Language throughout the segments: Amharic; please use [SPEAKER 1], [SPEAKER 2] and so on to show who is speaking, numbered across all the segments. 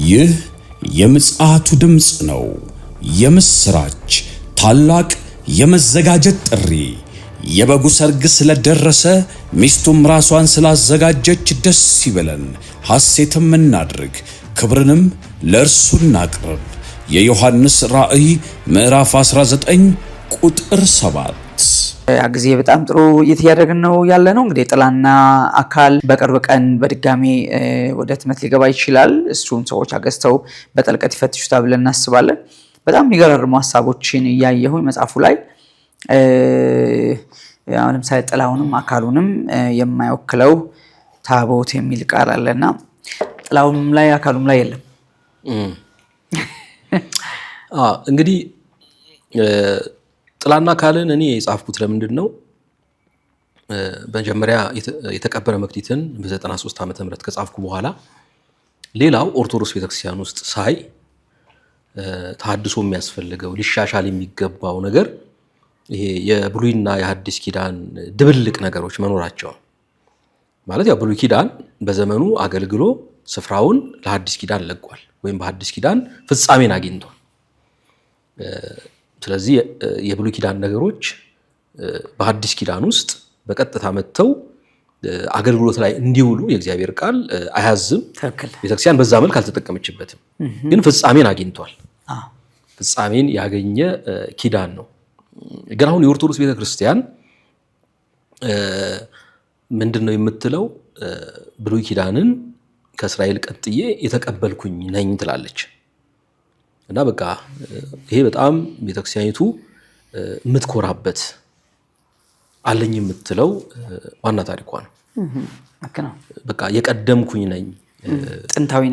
[SPEAKER 1] ይህ የምጽአቱ ድምጽ ነው። የምስራች ታላቅ የመዘጋጀት ጥሪ። የበጉ ሰርግ ስለደረሰ ሚስቱም ራሷን ስላዘጋጀች ደስ ይበለን፣ ሐሴትም እናድርግ፣ ክብርንም ለእርሱ እናቅርብ። የዮሐንስ ራእይ ምዕራፍ 19 ቁጥር 7።
[SPEAKER 2] ያ ጊዜ በጣም ጥሩ እየተያደረግን ነው ያለ ነው። እንግዲህ ጥላና አካል በቅርብ ቀን በድጋሚ ወደ ህትመት ሊገባ ይችላል። እሱን ሰዎች አገዝተው በጥልቀት ይፈትሹታል ብለን እናስባለን። በጣም የሚገራርሙ ሀሳቦችን እያየሁኝ መጽሐፉ ላይ ለምሳሌ ጥላውንም አካሉንም የማይወክለው ታቦት የሚል ቃል አለና ጥላውንም ላይ አካሉም ላይ የለም።
[SPEAKER 3] እንግዲህ ጥላና አካልን እኔ የጻፍኩት ለምንድን ነው? በመጀመሪያ የተቀበረ መክሊትን በ93 ዓመተ ምህረት ከጻፍኩ በኋላ ሌላው ኦርቶዶክስ ቤተክርስቲያን ውስጥ ሳይ ተሐድሶ የሚያስፈልገው ሊሻሻል የሚገባው ነገር ይሄ የብሉይና የሐዲስ ኪዳን ድብልቅ ነገሮች መኖራቸው ማለት ያው ብሉይ ኪዳን በዘመኑ አገልግሎ ስፍራውን ለሐዲስ ኪዳን ለቋል ወይም በሐዲስ ኪዳን ፍጻሜን አግኝቷል። ስለዚህ የብሉይ ኪዳን ነገሮች በሐዲስ ኪዳን ውስጥ በቀጥታ መጥተው አገልግሎት ላይ እንዲውሉ የእግዚአብሔር ቃል አያዝም። ቤተክርስቲያን በዛ መልክ አልተጠቀመችበትም፣ ግን ፍጻሜን አግኝቷል። ፍጻሜን ያገኘ ኪዳን ነው። ግን አሁን የኦርቶዶክስ ቤተክርስቲያን ምንድነው የምትለው? ብሉይ ኪዳንን ከእስራኤል ቀጥዬ የተቀበልኩኝ ነኝ ትላለች። እና በቃ ይሄ በጣም ቤተክርስቲያኒቱ የምትኮራበት አለኝ የምትለው ዋና ታሪኳ ነው። በቃ የቀደምኩኝ ነኝ፣ ጥንታዊ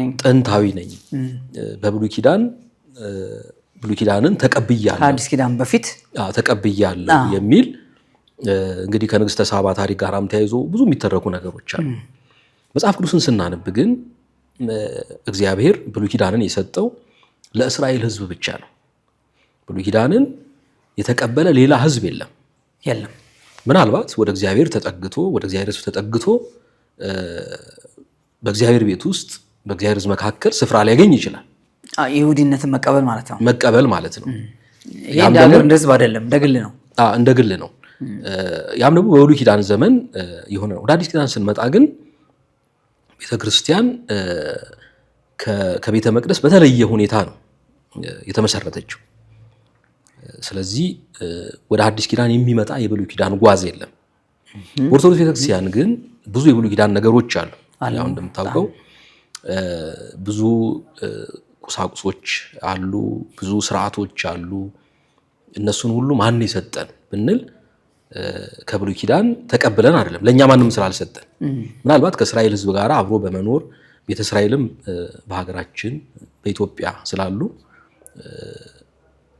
[SPEAKER 3] ነኝ። በብሉይ ኪዳንን ተቀብያለሁ፣
[SPEAKER 2] አዲስ ኪዳን በፊት
[SPEAKER 3] ተቀብያለሁ የሚል እንግዲህ ከንግስተ ሳባ ታሪክ ጋርም ተያይዞ ብዙ የሚተረኩ ነገሮች አሉ። መጽሐፍ ቅዱስን ስናነብ ግን እግዚአብሔር ብሉይ ኪዳንን የሰጠው ለእስራኤል ሕዝብ ብቻ ነው። ብሉይ ኪዳንን የተቀበለ ሌላ ሕዝብ የለም። ምናልባት ወደ እግዚአብሔር ተጠግቶ ወደ እግዚአብሔር ሕዝብ ተጠግቶ በእግዚአብሔር ቤት ውስጥ በእግዚአብሔር ሕዝብ መካከል ስፍራ ሊያገኝ ይችላል።
[SPEAKER 2] ይሁዲነትን መቀበል ማለት ነው።
[SPEAKER 3] ይሄ እንደ ሀገር እንደ ሕዝብ
[SPEAKER 2] አይደለም፣ እንደ ግል ነው።
[SPEAKER 3] ያም ደግሞ በብሉይ ኪዳን ዘመን የሆነ ነው። ወደ አዲስ ኪዳን ስንመጣ ግን ቤተክርስቲያን ከቤተ መቅደስ በተለየ ሁኔታ ነው የተመሰረተችው። ስለዚህ ወደ አዲስ ኪዳን የሚመጣ የብሉይ ኪዳን ጓዝ የለም። ኦርቶዶክስ ቤተክርስቲያን ግን ብዙ የብሉይ ኪዳን ነገሮች አሉ። ያው እንደምታውቀው ብዙ ቁሳቁሶች አሉ፣ ብዙ ስርዓቶች አሉ። እነሱን ሁሉ ማን የሰጠን ብንል ከብሉይ ኪዳን ተቀብለን አይደለም፣ ለእኛ ማንም ስላልሰጠን ምናልባት ከእስራኤል ሕዝብ ጋር አብሮ በመኖር ቤተ እስራኤልም በሀገራችን በኢትዮጵያ ስላሉ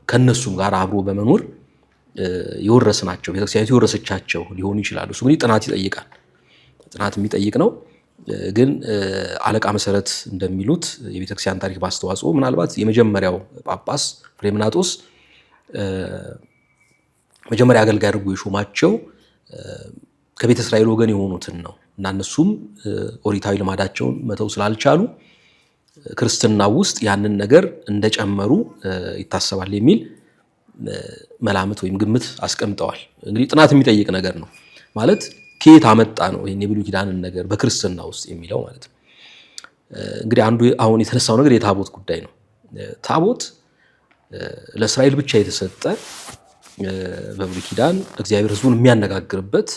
[SPEAKER 3] ከነሱም ጋር አብሮ በመኖር የወረስናቸው ቤተክርስቲያኒቱ የወረሰቻቸው ሊሆኑ ይችላሉ። እሱ እንግዲህ ጥናት የሚጠይቅ ነው። ግን አለቃ መሰረት እንደሚሉት የቤተክርስቲያን ታሪክ ባስተዋጽኦ ምናልባት የመጀመሪያው ጳጳስ ፍሬምናጦስ መጀመሪያ አገልጋይ አድርጎ የሾማቸው ከቤተ እስራኤል ወገን የሆኑትን ነው እና እነሱም ኦሪታዊ ልማዳቸውን መተው ስላልቻሉ ክርስትና ውስጥ ያንን ነገር እንደጨመሩ ይታሰባል የሚል መላምት ወይም ግምት አስቀምጠዋል። እንግዲህ ጥናት የሚጠይቅ ነገር ነው ማለት ከየት አመጣ ነው ይሄን የብሉይ ኪዳንን ነገር በክርስትና ውስጥ የሚለው ማለት ነው። እንግዲህ አንዱ አሁን የተነሳው ነገር የታቦት ጉዳይ ነው። ታቦት ለእስራኤል ብቻ የተሰጠ በብሉይ ኪዳን እግዚአብሔር ሕዝቡን የሚያነጋግርበት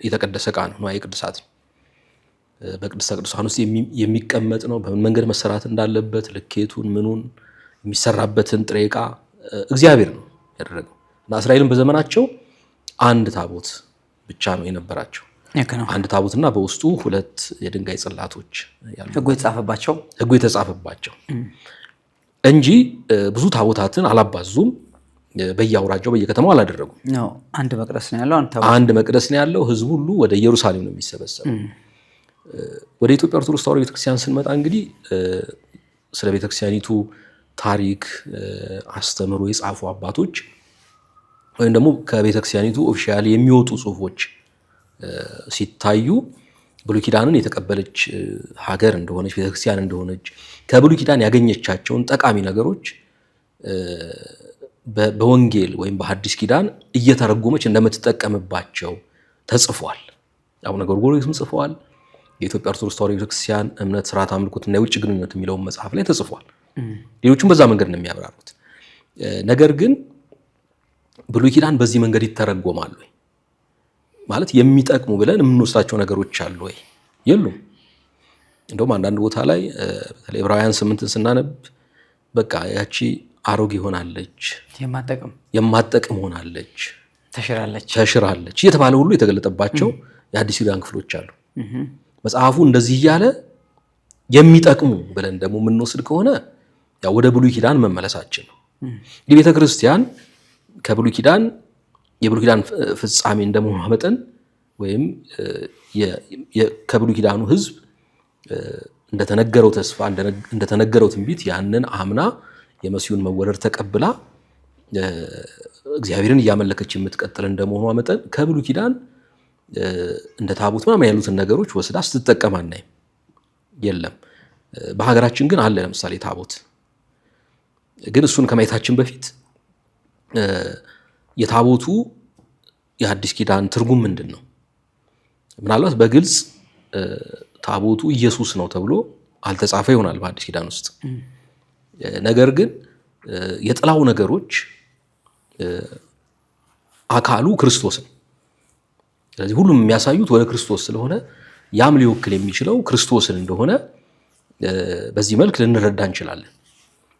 [SPEAKER 3] የተቀደሰ ዕቃ ነው። ንዋየ ቅድሳት ነው። በቅድስተ ቅዱሳን ውስጥ የሚቀመጥ ነው። በምን መንገድ መሰራት እንዳለበት ልኬቱን ምኑን የሚሰራበትን ጥሬ ዕቃ እግዚአብሔር ነው ያደረገው እና እስራኤልን በዘመናቸው አንድ ታቦት ብቻ ነው የነበራቸው። አንድ ታቦትና በውስጡ 2 የድንጋይ ጽላቶች ያሉት ሕጉ የተጻፈባቸው እንጂ ብዙ ታቦታትን አላባዙም። በየአውራጃው በየከተማው አላደረጉም። አንድ መቅደስ ነው ያለው። ሕዝቡ ሁሉ ወደ ኢየሩሳሌም ነው የሚሰበሰበው። ወደ ኢትዮጵያ ኦርቶዶክስ ተዋሕዶ ቤተክርስቲያን ስንመጣ እንግዲህ ስለ ቤተክርስቲያኒቱ ታሪክ አስተምሮ የጻፉ አባቶች ወይም ደግሞ ከቤተክርስቲያኒቱ ኦፊሻሊ የሚወጡ ጽሁፎች ሲታዩ ብሉይ ኪዳንን የተቀበለች ሀገር እንደሆነች ቤተክርስቲያን እንደሆነች ከብሉይ ኪዳን ያገኘቻቸውን ጠቃሚ ነገሮች በወንጌል ወይም በሐዲስ ኪዳን እየተረጎመች እንደምትጠቀምባቸው ተጽፏል። አቡነ ጎርጎርዮስም ጽፈዋል። የኢትዮጵያ ኦርቶዶክስ ተዋሕዶ ቤተክርስቲያን እምነት፣ ስርዓት፣ አምልኮትና የውጭ ግንኙነት የሚለውን መጽሐፍ ላይ ተጽፏል። ሌሎቹም በዛ መንገድ ነው የሚያብራሩት። ነገር ግን ብሉይ ኪዳን በዚህ መንገድ ይተረጎማሉ ወይ ማለት የሚጠቅሙ ብለን የምንወስዳቸው ነገሮች አሉ ወይ? የሉም። እንደውም አንዳንድ ቦታ ላይ በተለይ ዕብራውያን 8ን ስናነብ በቃ ያቺ አሮጌ ሆናለች፣ የማትጠቅም ሆናለች፣ ተሽራለች እየተባለ ሁሉ የተገለጠባቸው የአዲስ ኪዳን ክፍሎች አሉ። መጽሐፉ እንደዚህ እያለ የሚጠቅሙ ብለን ደግሞ የምንወስድ ከሆነ ያው ወደ ብሉይ ኪዳን መመለሳችን ነው። እንግዲህ ቤተ ክርስቲያን ከብሉይ ኪዳን የብሉይ ኪዳን ፍጻሜ እንደመሆኗ መጠን ወይም ከብሉይ ኪዳኑ ሕዝብ እንደተነገረው ተስፋ እንደተነገረው ትንቢት ያንን አምና የመሲሁን መወለድ ተቀብላ እግዚአብሔርን እያመለከች የምትቀጥል እንደመሆኗ መጠን ከብሉይ ኪዳን እንደ ታቦት ምናምን ያሉትን ነገሮች ወስዳ ስትጠቀም አናይም። የለም። በሀገራችን ግን አለ። ለምሳሌ ታቦት ግን እሱን ከማየታችን በፊት የታቦቱ የሐዲስ ኪዳን ትርጉም ምንድን ነው? ምናልባት በግልጽ ታቦቱ ኢየሱስ ነው ተብሎ አልተጻፈ ይሆናል በሐዲስ ኪዳን ውስጥ። ነገር ግን የጥላው ነገሮች አካሉ ክርስቶስ ነው። ስለዚህ ሁሉም የሚያሳዩት ወደ ክርስቶስ ስለሆነ ያም ሊወክል የሚችለው ክርስቶስን እንደሆነ በዚህ መልክ ልንረዳ እንችላለን።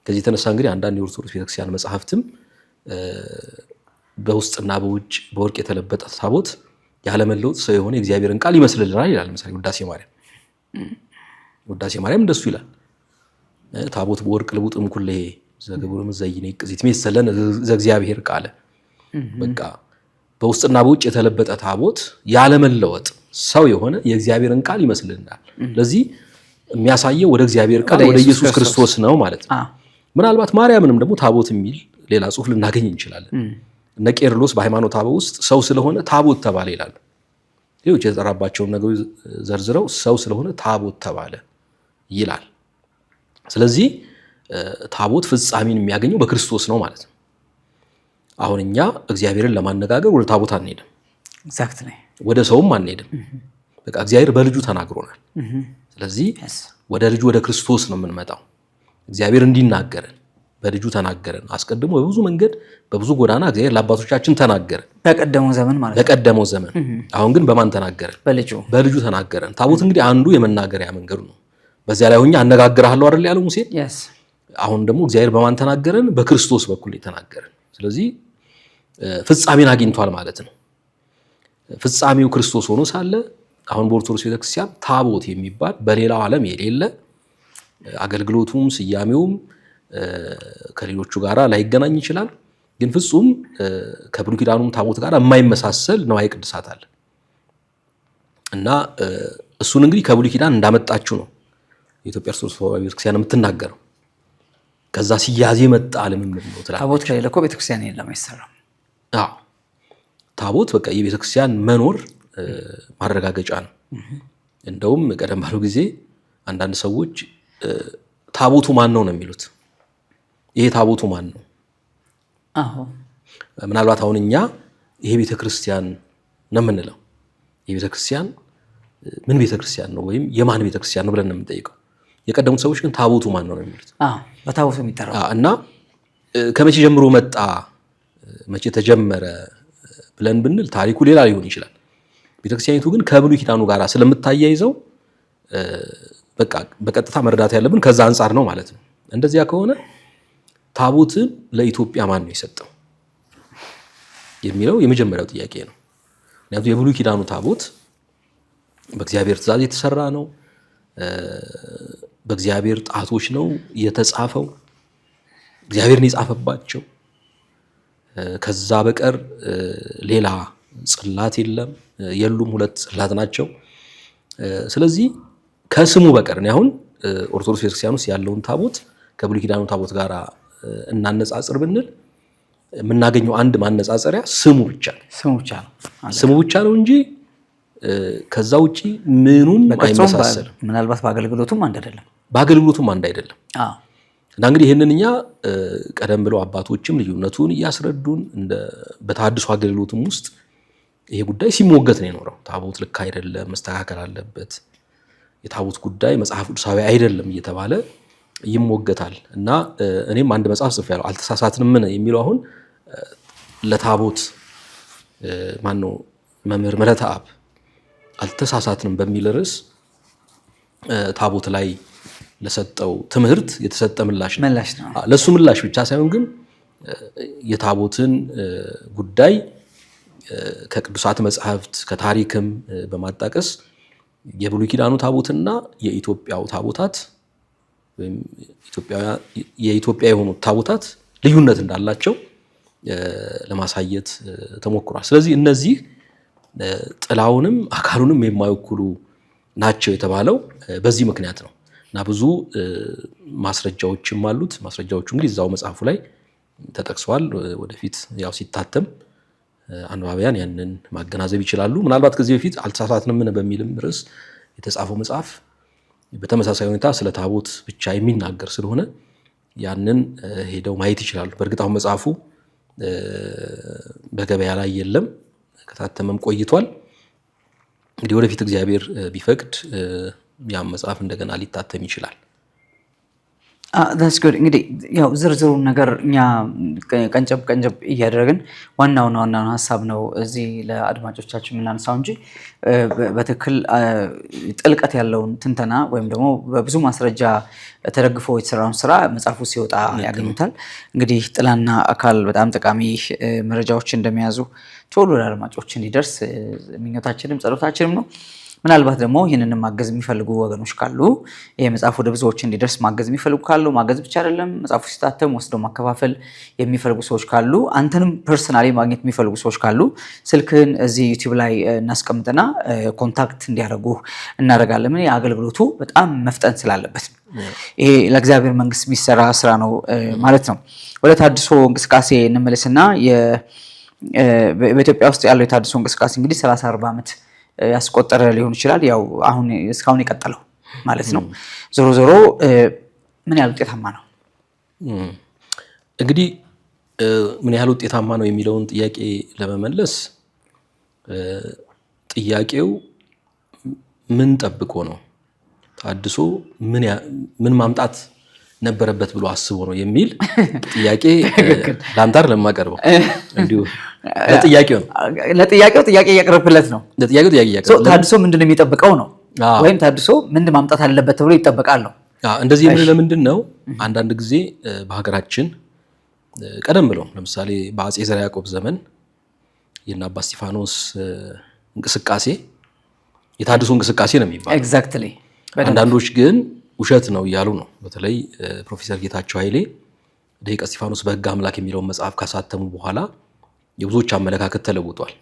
[SPEAKER 3] ከዚህ የተነሳ እንግዲህ አንዳንድ የኦርቶዶክስ ቤተክርስቲያን መጽሐፍትም በውስጥና በውጭ በወርቅ የተለበጠ ታቦት ያለመለወጥ ሰው የሆነ የእግዚአብሔርን ቃል ይመስልልናል ይላል። ለምሳሌ ውዳሴ ማርያም እንደሱ ይላል። ታቦት በወርቅ ልቡጥም ኩሌ ዘገብሩ መዘይነ ይቅዚት መሰለን ዘእግዚአብሔር ቃለ። በቃ በውስጥና በውጭ የተለበጠ ታቦት ያለመለወጥ ሰው የሆነ የእግዚአብሔርን ቃል ይመስልልናል። ስለዚህ የሚያሳየው ወደ እግዚአብሔር ቃል ወደ ኢየሱስ ክርስቶስ ነው ማለት ነው። ምናልባት ማርያምንም ደግሞ ታቦት የሚል ሌላ ጽሑፍ ልናገኝ እንችላለን። እነ ቄርሎስ በሃይማኖተ አበው ውስጥ ሰው ስለሆነ ታቦት ተባለ ይላሉ። ሌሎች የተጠራባቸውን ነገሮች ዘርዝረው ሰው ስለሆነ ታቦት ተባለ ይላል። ስለዚህ ታቦት ፍጻሜን የሚያገኘው በክርስቶስ ነው ማለት ነው። አሁን እኛ እግዚአብሔርን ለማነጋገር ወደ ታቦት አንሄድም፣ ወደ ሰውም አንሄድም። በቃ እግዚአብሔር በልጁ ተናግሮናል። ስለዚህ ወደ ልጁ ወደ ክርስቶስ ነው የምንመጣው። እግዚአብሔር እንዲናገረን በልጁ ተናገረን። አስቀድሞ በብዙ መንገድ በብዙ ጎዳና እግዚአብሔር ለአባቶቻችን ተናገረን
[SPEAKER 2] በቀደመው ዘመን ማለት ነው።
[SPEAKER 3] በቀደመው ዘመን። አሁን ግን በማን ተናገረን? በልጁ ተናገረን። ታቦት እንግዲህ አንዱ የመናገሪያ መንገዱ ነው። በዚያ ላይ ሆኜ አነጋግርሃለሁ አይደል ያለው ሙሴ። አሁን ደግሞ እግዚአብሔር በማን ተናገረን? በክርስቶስ በኩል የተናገረን። ስለዚህ ፍጻሜን አግኝቷል ማለት ነው። ፍጻሜው ክርስቶስ ሆኖ ሳለ አሁን በኦርቶዶክስ ቤተክርስቲያን ታቦት የሚባል በሌላው ዓለም የሌለ አገልግሎቱም ስያሜውም ከሌሎቹ ጋራ ላይገናኝ ይችላል። ግን ፍጹም ከብሉይ ኪዳኑም ታቦት ጋር የማይመሳሰል ነዋየ ቅድሳት አለ እና እሱን እንግዲህ ከብሉይ ኪዳን እንዳመጣችሁ ነው የኢትዮጵያ ኦርቶዶክስ ተዋሕዶ ቤተክርስቲያን የምትናገረው። ከዛ ሲያዝ የመጣ ልምምድ ነው ትላለች።
[SPEAKER 2] ታቦት ከሌለ እኮ ቤተክርስቲያን የለም አይሰራም።
[SPEAKER 3] አዎ ታቦት በቃ የቤተክርስቲያን መኖር ማረጋገጫ ነው። እንደውም ቀደም ባለው ጊዜ አንዳንድ ሰዎች ታቦቱ ማን ነው የሚሉት። ይሄ ታቦቱ ማን ነው? ምናልባት አሁን እኛ ይሄ ቤተክርስቲያን ነው የምንለው። ይሄ ቤተክርስቲያን ምን ቤተክርስቲያን ነው ወይም የማን ቤተክርስቲያን ነው ብለን ነው የምንጠይቀው። የቀደሙት ሰዎች ግን ታቦቱ ማን ነው የሚሉት።
[SPEAKER 2] በታቦቱ የሚጠራው
[SPEAKER 3] እና ከመቼ ጀምሮ መጣ መቼ ተጀመረ ብለን ብንል ታሪኩ ሌላ ሊሆን ይችላል። ቤተክርስቲያኒቱ ግን ከብሉይ ኪዳኑ ጋር ስለምታያይዘው በቃ በቀጥታ መረዳት ያለብን ከዛ አንጻር ነው ማለት ነው። እንደዚያ ከሆነ ታቦትን ለኢትዮጵያ ማን ነው የሰጠው የሚለው የመጀመሪያው ጥያቄ ነው። ምክንያቱም የብሉይ ኪዳኑ ታቦት በእግዚአብሔር ትእዛዝ የተሰራ ነው። በእግዚአብሔር ጣቶች ነው የተጻፈው። እግዚአብሔርን የጻፈባቸው ከዛ በቀር ሌላ ጽላት የሉም። 2 ጽላት ናቸው። ስለዚህ ከስሙ በቀር ነው አሁን ኦርቶዶክስ ቤተክርስቲያን ውስጥ ያለውን ታቦት ከብሉይ ኪዳኑ ታቦት ጋር እናነጻጽር ብንል የምናገኘው አንድ ማነጻጸሪያ ስሙ ብቻ ነው እንጂ ከዛ ውጪ ምኑም አይመሳሰልም።
[SPEAKER 2] ምናልባት በአገልግሎቱም አንድ አይደለም።
[SPEAKER 3] እና እንግዲህ ይህንን እኛ ቀደም ብለው አባቶችም ልዩነቱን እያስረዱን በተሐድሶ አገልግሎትም ውስጥ ይሄ ጉዳይ ሲሞገት ነው የኖረው። ታቦት ልክ አይደለም፣ መስተካከል አለበት፣ የታቦት ጉዳይ መጽሐፍ ቅዱሳዊ አይደለም እየተባለ ይሞገታል። እና እኔም አንድ መጽሐፍ ጽፌያለሁ፣ አልተሳሳትንም የሚለው አሁን ለታቦት ማነው መምህር ምረተአብ አልተሳሳትንም በሚል ርዕስ ታቦት ላይ ለሰጠው ትምህርት የተሰጠ ምላሽ ነው። ለሱ ምላሽ ብቻ ሳይሆን ግን የታቦትን ጉዳይ ከቅዱሳት መጽሐፍት ከታሪክም በማጣቀስ የብሉይ ኪዳኑ ታቦትና የኢትዮጵያው ታቦታት ወይም የኢትዮጵያ የሆኑት ታቦታት ልዩነት እንዳላቸው ለማሳየት ተሞክሯል። ስለዚህ እነዚህ ጥላውንም አካሉንም የማይወክሉ ናቸው የተባለው በዚህ ምክንያት ነው እና ብዙ ማስረጃዎችም አሉት። ማስረጃዎቹ እንግዲህ እዛው መጽሐፉ ላይ ተጠቅሰዋል። ወደፊት ያው ሲታተም አንባቢያን ያንን ማገናዘብ ይችላሉ። ምናልባት ከዚህ በፊት አልተሳሳትንም በሚልም ርዕስ የተጻፈው መጽሐፍ በተመሳሳይ ሁኔታ ስለ ታቦት ብቻ የሚናገር ስለሆነ ያንን ሄደው ማየት ይችላሉ። በእርግጥ አሁን መጽሐፉ በገበያ ላይ የለም፣ ከታተመም ቆይቷል። እንግዲህ ወደፊት እግዚአብሔር ቢፈቅድ ያም መጽሐፍ እንደገና ሊታተም ይችላል።
[SPEAKER 2] that's good እንግዲህ ያው ዝርዝሩን ነገር እኛ ቀንጨብ እያደረግን ዋናውን ሀሳብ ነው እዚህ ለአድማጮቻችን የምናነሳው እንጂ በትክክል ጥልቀት ያለውን ትንተና ወይም ደግሞ በብዙ ማስረጃ ተደግፎ የተሰራውን ስራ መጽሐፉ ሲወጣ ያገኙታል። እንግዲህ ጥላና አካል በጣም ጠቃሚ መረጃዎች እንደሚያዙ ቶሎ ለአድማጮች እንዲደርስ ምኞታችንም ጸሎታችንም ነው። ምናልባት ደግሞ ይህንን ማገዝ የሚፈልጉ ወገኖች ካሉ ይሄ መጽሐፍ ወደ ብዙዎች እንዲደርስ ማገዝ የሚፈልጉ ካሉ ማገዝ ብቻ አይደለም፣ መጽሐፉ ሲታተም ወስደው ማከፋፈል የሚፈልጉ ሰዎች ካሉ፣ አንተንም ፐርሰናሊ ማግኘት የሚፈልጉ ሰዎች ካሉ ስልክህን እዚህ ዩቲዩብ ላይ እናስቀምጥና ኮንታክት እንዲያደርጉ እናደርጋለን። ምን አገልግሎቱ በጣም መፍጠን ስላለበት ይሄ ለእግዚአብሔር መንግስት የሚሰራ ስራ ነው ማለት ነው። ወደ ተሐድሶ እንቅስቃሴ እንመለስና በኢትዮጵያ ውስጥ ያለው የተሐድሶ እንቅስቃሴ እንግዲህ 30-40 ዓመት ያስቆጠረ ሊሆን ይችላል። ያው አሁን እስካሁን የቀጠለው ማለት ነው። ዞሮ ምን ያህል ውጤታማ ነው?
[SPEAKER 3] እንግዲህ ምን ያህል ውጤታማ ነው የሚለውን ጥያቄ ለመመለስ ጥያቄው ምን ጠብቆ ነው ተሐድሶ ምን ማምጣት ነበረበት ብሎ አስቦ ነው የሚል ጥያቄ ላንታር ለማቀርበው እንዲሁ
[SPEAKER 2] ለጥያቄው ጥያቄ እያቀረብክለት ነው። ተሐድሶ ምንድነው የሚጠብቀው ነው ወይም ተሐድሶ ምን ማምጣት አለበት ተብሎ ይጠበቃል ነው።
[SPEAKER 3] እንደዚህ የምንለው ለምንድን ነው? አንዳንድ ጊዜ በሀገራችን ቀደም ብለው ለምሳሌ በአፄ ዘርዓ ያዕቆብ ዘመን የእነ አባ እስጢፋኖስ እንቅስቃሴ የተሐድሶ እንቅስቃሴ ነው የሚባለው።
[SPEAKER 2] ኤግዛክትሊ።
[SPEAKER 3] አንዳንዶች ግን ውሸት ነው እያሉ ነው። በተለይ ፕሮፌሰር ጌታቸው ኃይሌ ደቂቀ እስጢፋኖስ በሕግ አምላክ የሚለውን መጽሐፍ ካሳተሙ በኋላ የብዙዎች አመለካከት ተለውጧል።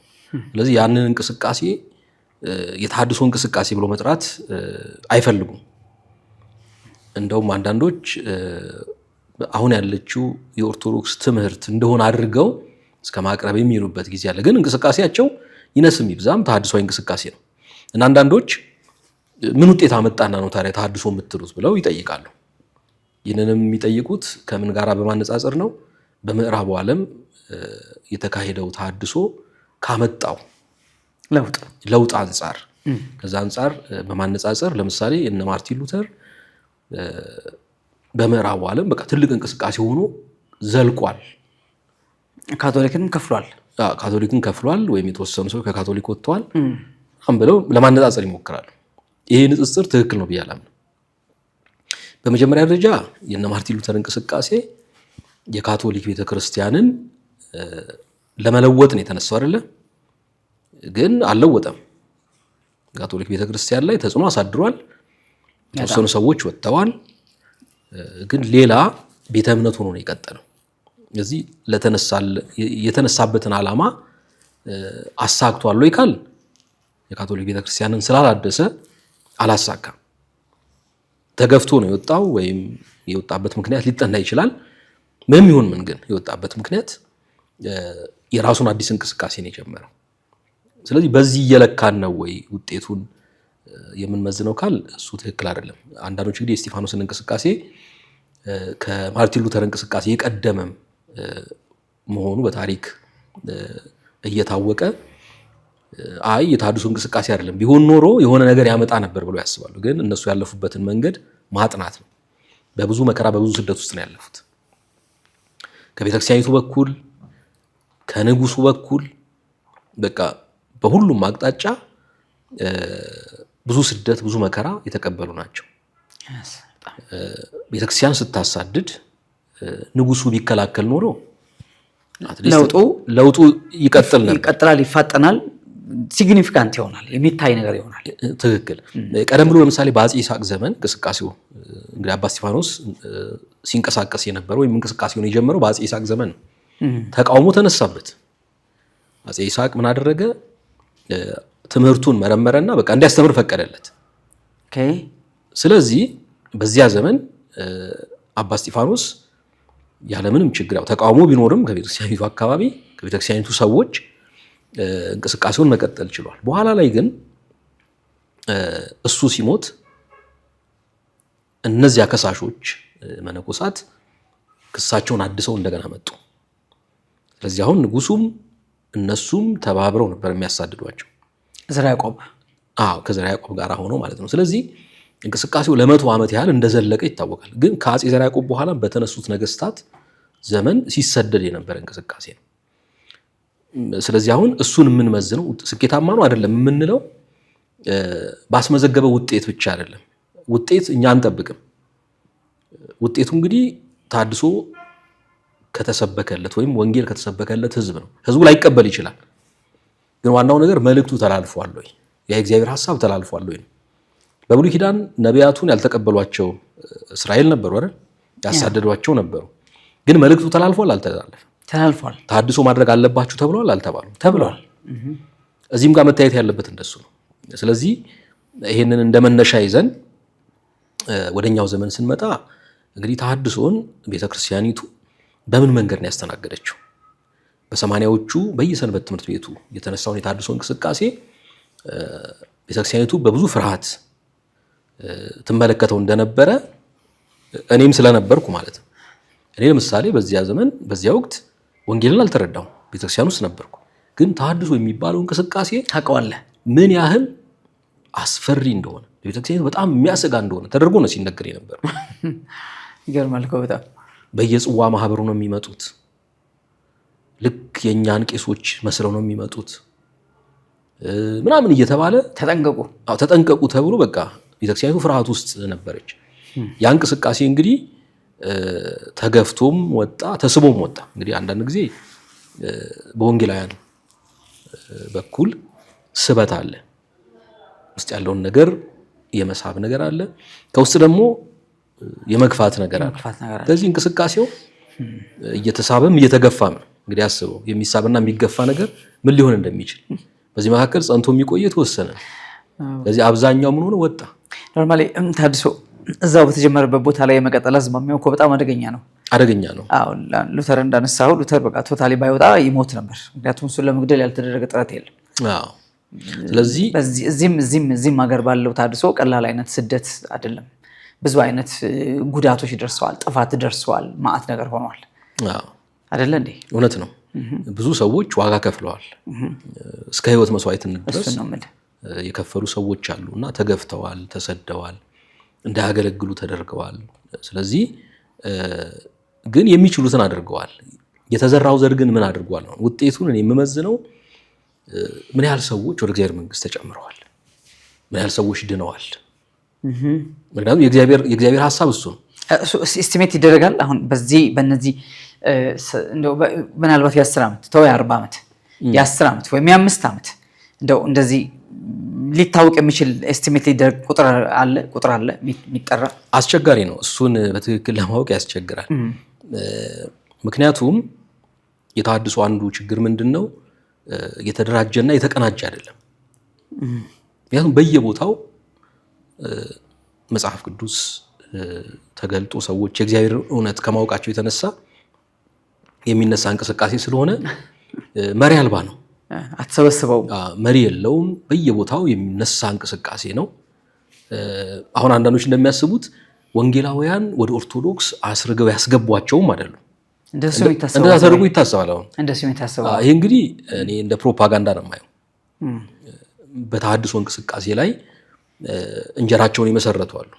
[SPEAKER 3] ስለዚህ ያንን እንቅስቃሴ የተሐድሶ እንቅስቃሴ ብሎ መጥራት አይፈልጉም። እንደውም አንዳንዶች አሁን ያለችው የኦርቶዶክስ ትምህርት እንደሆነ አድርገው እስከ ማቅረብ የሚሉበት ጊዜ አለ። ግን እንቅስቃሴያቸው ይነስም ይብዛም ተሐድሶዊ እንቅስቃሴ ነው እና አንዳንዶች ምን ውጤት አመጣና ነው ታዲያ ተሐድሶ የምትሉት ብለው ይጠይቃሉ። ይህንንም የሚጠይቁት ከምን ጋር በማነጻጸር ነው? በምዕራቡ ዓለም የተካሄደው ተሐድሶ ካመጣው ለውጥ አንጻር ከዛ አንጻር በማነጻጸር ለምሳሌ እነ ማርቲን ሉተር በምዕራቡ ዓለም በቃ ትልቅ እንቅስቃሴ ሆኖ ዘልቋል። ካቶሊክን ከፍሏል ወይም የተወሰኑ ሰው ከካቶሊክ ወጥተዋል ብለው ለማነጻጸር ይሞክራሉ። ይሄ ንጽጽር ትክክል ነው ብዬ አላምንም። በመጀመሪያ ደረጃ የነ ማርቲን ሉተር እንቅስቃሴ የካቶሊክ ቤተክርስቲያንን ለመለወጥ ነው የተነሳው አይደለ? ግን አልለወጠም። ካቶሊክ ቤተክርስቲያን ላይ ተጽዕኖ አሳድሯል። የተወሰኑ ሰዎች ወጥተዋል። ግን ሌላ ቤተ እምነት ሆኖ ነው የቀጠለው። ስለዚህ የተነሳበትን ዓላማ አሳክቷል ወይ ካል የካቶሊክ ቤተክርስቲያንን ስላላደሰ አላሳካም። ተገፍቶ ነው የወጣው ወይም የወጣበት ምክንያት ሊጠና ይችላል። ምንም ይሁን ምን ግን የወጣበት ምክንያት የራሱን አዲስ እንቅስቃሴ ነው የጀመረው። ስለዚህ በዚህ እየለካን ነው ወይ ውጤቱን የምንመዝነው ካል እሱ ትክክል አይደለም። አንዳንዶች እንግዲህ የእስጢፋኖስን እንቅስቃሴ ከማርቲን ሉተር እንቅስቃሴ የቀደመም መሆኑ በታሪክ እየታወቀ አይ የተሐድሶ እንቅስቃሴ አይደለም ቢሆን ኖሮ የሆነ ነገር ያመጣ ነበር ብለው ያስባሉ። ግን እነሱ ያለፉበትን መንገድ ማጥናት ነው። በብዙ መከራ በብዙ ስደት ውስጥ ነው ያለፉት። ከቤተክርስቲያኒቱ በኩል ከንጉሱ በኩል በቃ በሁሉም አቅጣጫ ብዙ ስደት ብዙ መከራ የተቀበሉ ናቸው። ቤተክርስቲያን ስታሳድድ ንጉሱ ቢከላከል ኖሮ ለውጡ ይቀጥል ነበር፣
[SPEAKER 2] ይቀጥላል፣ ይፋጠናል፣ ሲግኒፊካንት ይሆናል፣ የሚታይ ነገር ይሆናል።
[SPEAKER 3] ትክክል። ቀደም ብሎ ለምሳሌ በአፄ ይስሐቅ ዘመን እንቅስቃሴው እንግዲህ አባ እስጢፋኖስ ሲንቀሳቀስ የነበረው ወይም እንቅስቃሴውን የጀመረው በአፄ ይስሐቅ ዘመን ነው። ተቃውሞ ተነሳበት። አፄ ይስሐቅ ምን አደረገ? ትምህርቱን መረመረና በቃ እንዲያስተምር ፈቀደለት። ስለዚህ በዚያ ዘመን አባ እስጢፋኖስ ያለምንም ችግር ተቃውሞ ቢኖርም ከቤተክርስቲያኒቱ አካባቢ ከቤተክርስቲያኒቱ ሰዎች እንቅስቃሴውን መቀጠል ችሏል። በኋላ ላይ ግን እሱ ሲሞት እነዚያ ከሳሾች መነኮሳት ክሳቸውን አድሰው እንደገና መጡ። ስለዚህ አሁን ንጉሱም እነሱም ተባብረው ነበር የሚያሳድዷቸው ከዘርዓ ያዕቆብ ጋር ሆኖ ማለት ነው። ስለዚህ እንቅስቃሴው ለ100 ዓመት ያህል እንደዘለቀ ይታወቃል። ግን ከአፄ ዘርዓ ያዕቆብ በኋላ በተነሱት ነገስታት ዘመን ሲሰደድ የነበረ እንቅስቃሴ ነው። ስለዚህ አሁን እሱን የምንመዝነው ስኬታማ ነው አይደለም የምንለው ባስመዘገበው ውጤት ብቻ አይደለም። ውጤት እኛ አንጠብቅም። ውጤቱ እንግዲህ ተሐድሶ ከተሰበከለት ወይም ወንጌል ከተሰበከለት ህዝብ ነው። ህዝቡ ላይቀበል ይችላል። ግን ዋናው ነገር መልእክቱ ተላልፏል ወይ? የእግዚአብሔር ሐሳብ ተላልፏል ወይ? በብሉይ ኪዳን ነቢያቱን ያልተቀበሏቸው እስራኤል ነበሩ አይደል? ያሳደዷቸው ነበሩ። ግን መልእክቱ ተላልፏል አልተላለፈም?
[SPEAKER 2] ተላልፏል።
[SPEAKER 3] ተሐድሶ ማድረግ አለባችሁ ተብሏል አልተባሉም? ተብሏል። እዚህም ጋር መታየት ያለበት እንደሱ ነው። ስለዚህ ይሄንን እንደመነሻ ይዘን ወደኛው ዘመን ስንመጣ እንግዲህ ተሐድሶን ቤተክርስቲያኒቱ በምን መንገድ ነው ያስተናገደችው? በ80ዎቹ በየሰንበት ትምህርት ቤቱ የተነሳውን የተሐድሶ እንቅስቃሴ ቤተክርስቲያኒቱ በብዙ ፍርሃት ትመለከተው እንደነበረ እኔም ስለነበርኩ ማለት ነው። እኔ ለምሳሌ በዚያ ዘመን በዚያ ወቅት ወንጌልን አልተረዳሁም፣ ቤተክርስቲያን ውስጥ ነበርኩ። ግን ተሐድሶ የሚባለው እንቅስቃሴ
[SPEAKER 2] ታውቀዋለህ
[SPEAKER 3] ምን ያህል አስፈሪ እንደሆነ ቤተክርስቲያኒቱ በጣም የሚያሰጋ እንደሆነ ተደርጎ ነው ሲነገር የነበረው።
[SPEAKER 2] ይገርማል እኮ በጣም
[SPEAKER 3] በየጽዋ ማህበሩ ነው የሚመጡት። ልክ የእኛን ቄሶች መስለው ነው የሚመጡት ምናምን እየተባለ ተጠንቀቁ ተብሎ በቃ ቤተክርስቲያኒቱ ፍርሃት ውስጥ ነበረች። ያ እንቅስቃሴ እንግዲህ ተገፍቶም ወጣ ተስቦም ወጣ። እንግዲህ አንዳንድ ጊዜ በወንጌላውያን በኩል ስበት አለ፣ ውስጥ ያለውን ነገር የመሳብ ነገር አለ፣ ከውስጥ ደግሞ የመግፋት ነገር አለ። ስለዚህ እንቅስቃሴው እየተሳበም እየተገፋም ነው። እንግዲህ አስበው የሚሳብና የሚገፋ ነገር ምን ሊሆን እንደሚችል። በዚህ መካከል ጸንቶ የሚቆየ ተወሰነ። ስለዚህ አብዛኛው ምን ሆነ ወጣ።
[SPEAKER 2] ኖርማሊ ተሐድሶ እዛው በተጀመረበት ቦታ ላይ የመቀጠል አዝማሚያው እኮ በጣም አደገኛ ነው። አዎ ሉተር እንዳነሳው ሉተር በቃ ቶታሊ ባይወጣ ይሞት ነበር። ምክንያቱም እሱን ለመግደል ያልተደረገ ጥረት የለም።
[SPEAKER 3] አዎ ስለዚህ
[SPEAKER 2] እዚህም ሀገር ባለው ተሐድሶ ቀላል አይነት ስደት አይደለም። ብዙ አይነት ጉዳቶች ደርሰዋል፣ ጥፋት ደርሰዋል፣ ማዕት ነገር ሆኗል።
[SPEAKER 3] አዎ
[SPEAKER 2] አይደለ እንዴ?
[SPEAKER 3] እውነት ነው። ብዙ ሰዎች ዋጋ ከፍለዋል። እስከ ህይወት መስዋዕትነት ድረስ የከፈሉ ሰዎች አሉ እና ተገፍተዋል፣ ተሰደዋል፣ እንዳያገለግሉ ተደርገዋል። ስለዚህ ግን የሚችሉትን አድርገዋል። የተዘራው ዘር ግን ምን አድርጓል ነው ውጤቱን የምመዝነው። ምን ያህል ሰዎች ወደ እግዚአብሔር መንግስት ተጨምረዋል፣ ምን ያህል ሰዎች ድነዋል። ምክንያቱም የእግዚአብሔር ሐሳብ እሱ ነው።
[SPEAKER 2] ኤስቲሜት ይደረጋል። አሁን በእነዚህ ምናልባት የ10 ዓመት ተው የ40 ዓመት የ10 ዓመት ወይም የ5 ዓመት እንደዚህ ሊታወቅ የሚችል ኤስቲሜት ሊደረግ ቁጥር አለ የሚጠራ?
[SPEAKER 3] አስቸጋሪ ነው። እሱን በትክክል ለማወቅ ያስቸግራል። ምክንያቱም የተሐድሶ አንዱ ችግር ምንድን ነው? የተደራጀና የተቀናጀ አይደለም። ምክንያቱም በየቦታው መጽሐፍ ቅዱስ ተገልጦ ሰዎች የእግዚአብሔር እውነት ከማወቃቸው የተነሳ የሚነሳ እንቅስቃሴ ስለሆነ መሪ አልባ ነው።
[SPEAKER 2] አትሰበስበው።
[SPEAKER 3] መሪ የለውም። በየቦታው የሚነሳ እንቅስቃሴ ነው። አሁን አንዳንዶች እንደሚያስቡት ወንጌላውያን ወደ ኦርቶዶክስ አስርገው ያስገቧቸውም አይደሉም። እንደዛ ተደርጎ ይታሰባል። አሁን ይሄ እንግዲህ እኔ እንደ ፕሮፓጋንዳ ነው የማየው። በተሐድሶ እንቅስቃሴ ላይ እንጀራቸውን የመሰረቱ አሉ።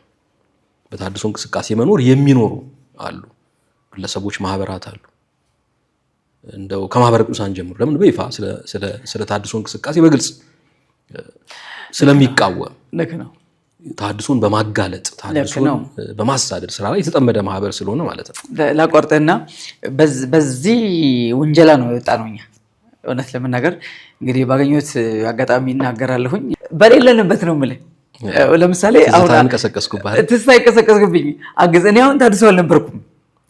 [SPEAKER 3] በተሐድሶ እንቅስቃሴ መኖር የሚኖሩ አሉ። ግለሰቦች፣ ማህበራት አሉ። እንደው ከማህበረ ቅዱሳን ጀምሮ ለምን በይፋ ስለ ተሐድሶ እንቅስቃሴ በግልጽ ስለሚቃወም
[SPEAKER 2] ልክ ነው።
[SPEAKER 3] ተሐድሶን በማጋለጥ ተሐድሶን በማሳደድ ስራ ላይ የተጠመደ ማህበር ስለሆነ ማለት ነው።
[SPEAKER 2] ላቋርጥና በዚህ ውንጀላ ነው የወጣ ነው። እኛ እውነት ለመናገር እንግዲህ ባገኘሁት አጋጣሚ እናገራለሁኝ። በሌለንበት ነው የምልህ። ለምሳሌ አሁን ትዝታ ይቀሰቀስኩብኝ አግዝ። እኔ አሁን ተሐድሶ አልነበርኩም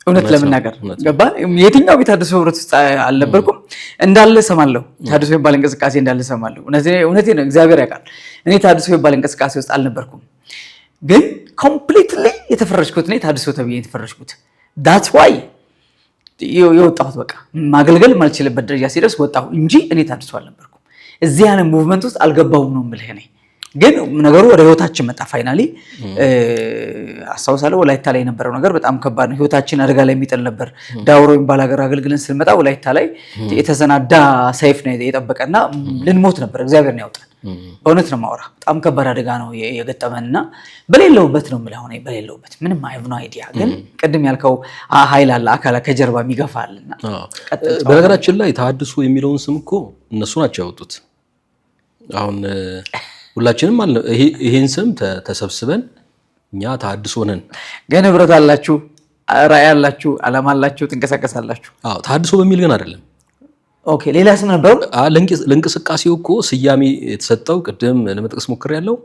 [SPEAKER 2] እውነት ለመናገር ገባ። የትኛው ቤት ተሐድሶ ህብረት ውስጥ አልነበርኩም። እንዳለ ሰማለሁ። ተሐድሶ የሚባል እንቅስቃሴ እንዳለ ሰማለሁ። እውነቴን ነው፣ እግዚአብሔር ያውቃል። እኔ ተሐድሶ የሚባል እንቅስቃሴ ውስጥ አልነበርኩም። ግን ኮምፕሊትሊ የተፈረጅኩት እኔ ተሐድሶ ተብዬ የተፈረጅኩት ዳትስ ዋይ የወጣሁት በቃ ማገልገል ማልችልበት ደረጃ ሲደርስ ወጣሁ እንጂ እኔ ተሐድሶ አልነበርኩም። እዚህ ያለ ሙቭመንት ውስጥ አልገባሁም ነው የምልህ እኔ። ግን ነገሩ ወደ ህይወታችን መጣ። ፋይናሊ አስታውሳለሁ ወላይታ ላይ የነበረው ነገር በጣም ከባድ ነው። ህይወታችን አደጋ ላይ የሚጥል ነበር። ዳውሮ የሚባል ሀገር አገልግለን ስንመጣ ወላይታ ላይ የተሰናዳ ሰይፍ ነው የጠበቀና ልንሞት ነበር። እግዚአብሔር ነው ያውጣን። በእውነት ነው የማወራ። በጣም ከባድ አደጋ ነው የገጠመንና በሌለውበት ነው የምልህ። አሁን በሌለውበት ምንም አይቭ ነው አይዲያ። ግን ቅድም ያልከው ኃይል አለ፣ አካል ከጀርባ የሚገፋልና።
[SPEAKER 3] በነገራችን ላይ ተሐድሶ የሚለውን ስም እኮ እነሱ ናቸው ያወጡት። አሁን ሁላችንም ይሄን ስም ተሰብስበን እኛ ተሐድሶ ነን።
[SPEAKER 2] ግን ህብረት አላችሁ፣ ራዕይ አላችሁ፣ ዓላማ አላችሁ፣ ትንቀሳቀሳላችሁ።
[SPEAKER 3] ተሐድሶ በሚል ግን አይደለም።
[SPEAKER 2] ኦኬ፣ ሌላ ስም ነበሩ።
[SPEAKER 3] ለእንቅስቃሴው እኮ ስያሜ የተሰጠው ቅድም ለመጥቀስ ሞክሬያለሁ።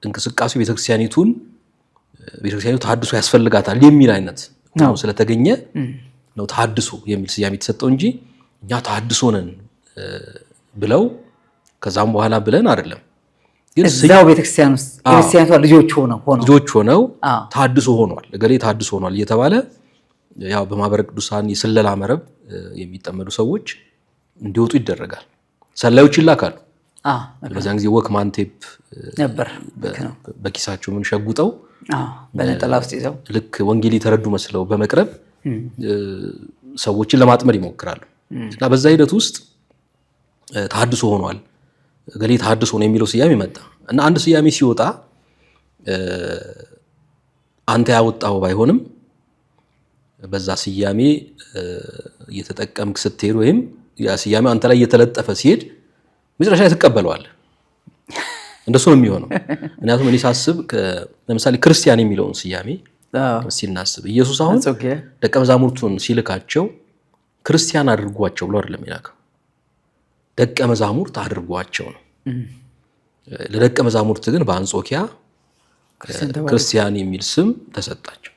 [SPEAKER 3] እንቅስቃሴው ቤተክርስቲያኒቱ ተሐድሶ ያስፈልጋታል የሚል አይነት ነው ስለተገኘ ነው ተሐድሶ የሚል ስያሜ የተሰጠው እንጂ እኛ ተሐድሶ ነን ብለው ከዛም በኋላ ብለን አይደለም።
[SPEAKER 2] ግን እዛው ቤተክርስቲያን ውስጥ ክርስቲያኖች ልጆች ሆነው ተሐድሶ ሆኗል፣ እገሌ ተሐድሶ ሆኗል እየተባለ ያው በማህበረ ቅዱሳን የስለላ መረብ የሚጠመዱ ሰዎች እንዲወጡ ይደረጋል። ሰላዮች ይላካሉ። በዛን ጊዜ ወክማን ቴፕ ነበር
[SPEAKER 3] በኪሳቸው ምን ሸጉጠው
[SPEAKER 2] በነጠላ ውስጥ ይዘው ልክ
[SPEAKER 3] ወንጌል የተረዱ መስለው በመቅረብ ሰዎችን ለማጥመድ ይሞክራሉ። እና በዛ ሂደት ውስጥ ተሐድሶ ሆኗል፣ ገሌ ተሐድሶ ነው የሚለው ስያሜ መጣ። እና አንድ ስያሜ ሲወጣ አንተ ያወጣው ባይሆንም በዛ ስያሜ እየተጠቀምክ ስትሄድ ወይም ያ ስያሜ አንተ ላይ እየተለጠፈ ሲሄድ መጨረሻ ላይ ትቀበለዋለህ። እንደሱ ነው የሚሆነው። ምክንያቱም እኔ ሳስብ ለምሳሌ ክርስቲያን የሚለውን ስያሜ ሲናስብ ኢየሱስ አሁን ደቀ መዛሙርቱን ሲልካቸው ክርስቲያን አድርጓቸው ብሎ አይደለም የላከው፣ ደቀ መዛሙርት አድርጓቸው ነው። ለደቀ መዛሙርት ግን በአንጾኪያ ክርስቲያን የሚል ስም ተሰጣቸው።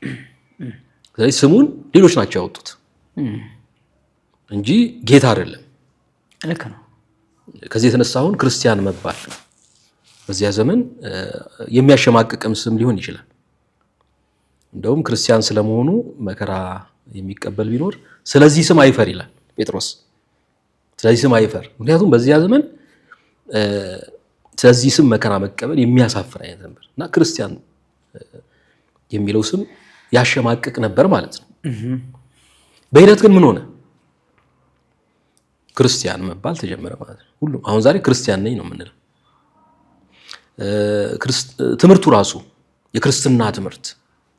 [SPEAKER 3] ስለዚህ ስሙን ሌሎች ናቸው ያወጡት እንጂ ጌታ አይደለም።
[SPEAKER 2] ልክ ነው።
[SPEAKER 3] ከዚህ የተነሳ አሁን ክርስቲያን መባል በዚያ ዘመን የሚያሸማቅቅም ስም ሊሆን ይችላል። እንደውም ክርስቲያን ስለመሆኑ መከራ የሚቀበል ቢኖር ስለዚህ ስም አይፈር ይላል ጴጥሮስ። ስለዚህ ስም አይፈር፣ ምክንያቱም በዚያ ዘመን ስለዚህ ስም መከራ መቀበል የሚያሳፍር አይነት ነበር እና ክርስቲያን የሚለው ስም ያሸማቅቅ ነበር ማለት ነው። በሂደት ግን ምን ሆነ? ክርስቲያን መባል ተጀመረ ማለት ነው። ሁሉም አሁን ዛሬ ክርስቲያን ነኝ ነው የምንለው። ትምህርቱ ራሱ የክርስትና ትምህርት፣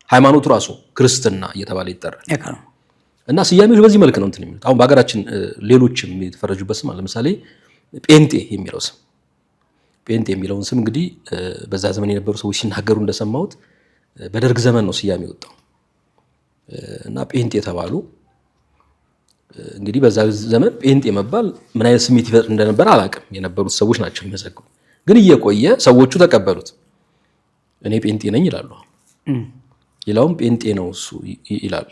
[SPEAKER 3] ሃይማኖቱ ራሱ ክርስትና እየተባለ ይጠራል። እና ስያሜዎች በዚህ መልክ ነው እንትን የሚሉት። አሁን በሀገራችን ሌሎችም የተፈረጁበት ስም አለ። ለምሳሌ ጴንጤ የሚለው ስም፣ ጴንጤ የሚለውን ስም እንግዲህ በዛ ዘመን የነበሩ ሰዎች ሲናገሩ እንደሰማሁት በደርግ ዘመን ነው ስያሜ የወጣው እና ጴንጤ የተባሉ እንግዲህ በዛ ዘመን ጴንጤ መባል ምን አይነት ስሜት ይፈጥር እንደነበር አላውቅም። የነበሩት ሰዎች ናቸው የሚመሰክሩ። ግን እየቆየ ሰዎቹ ተቀበሉት። እኔ ጴንጤ ነኝ ይላሉ። ሌላውም ጴንጤ ነው እሱ ይላል።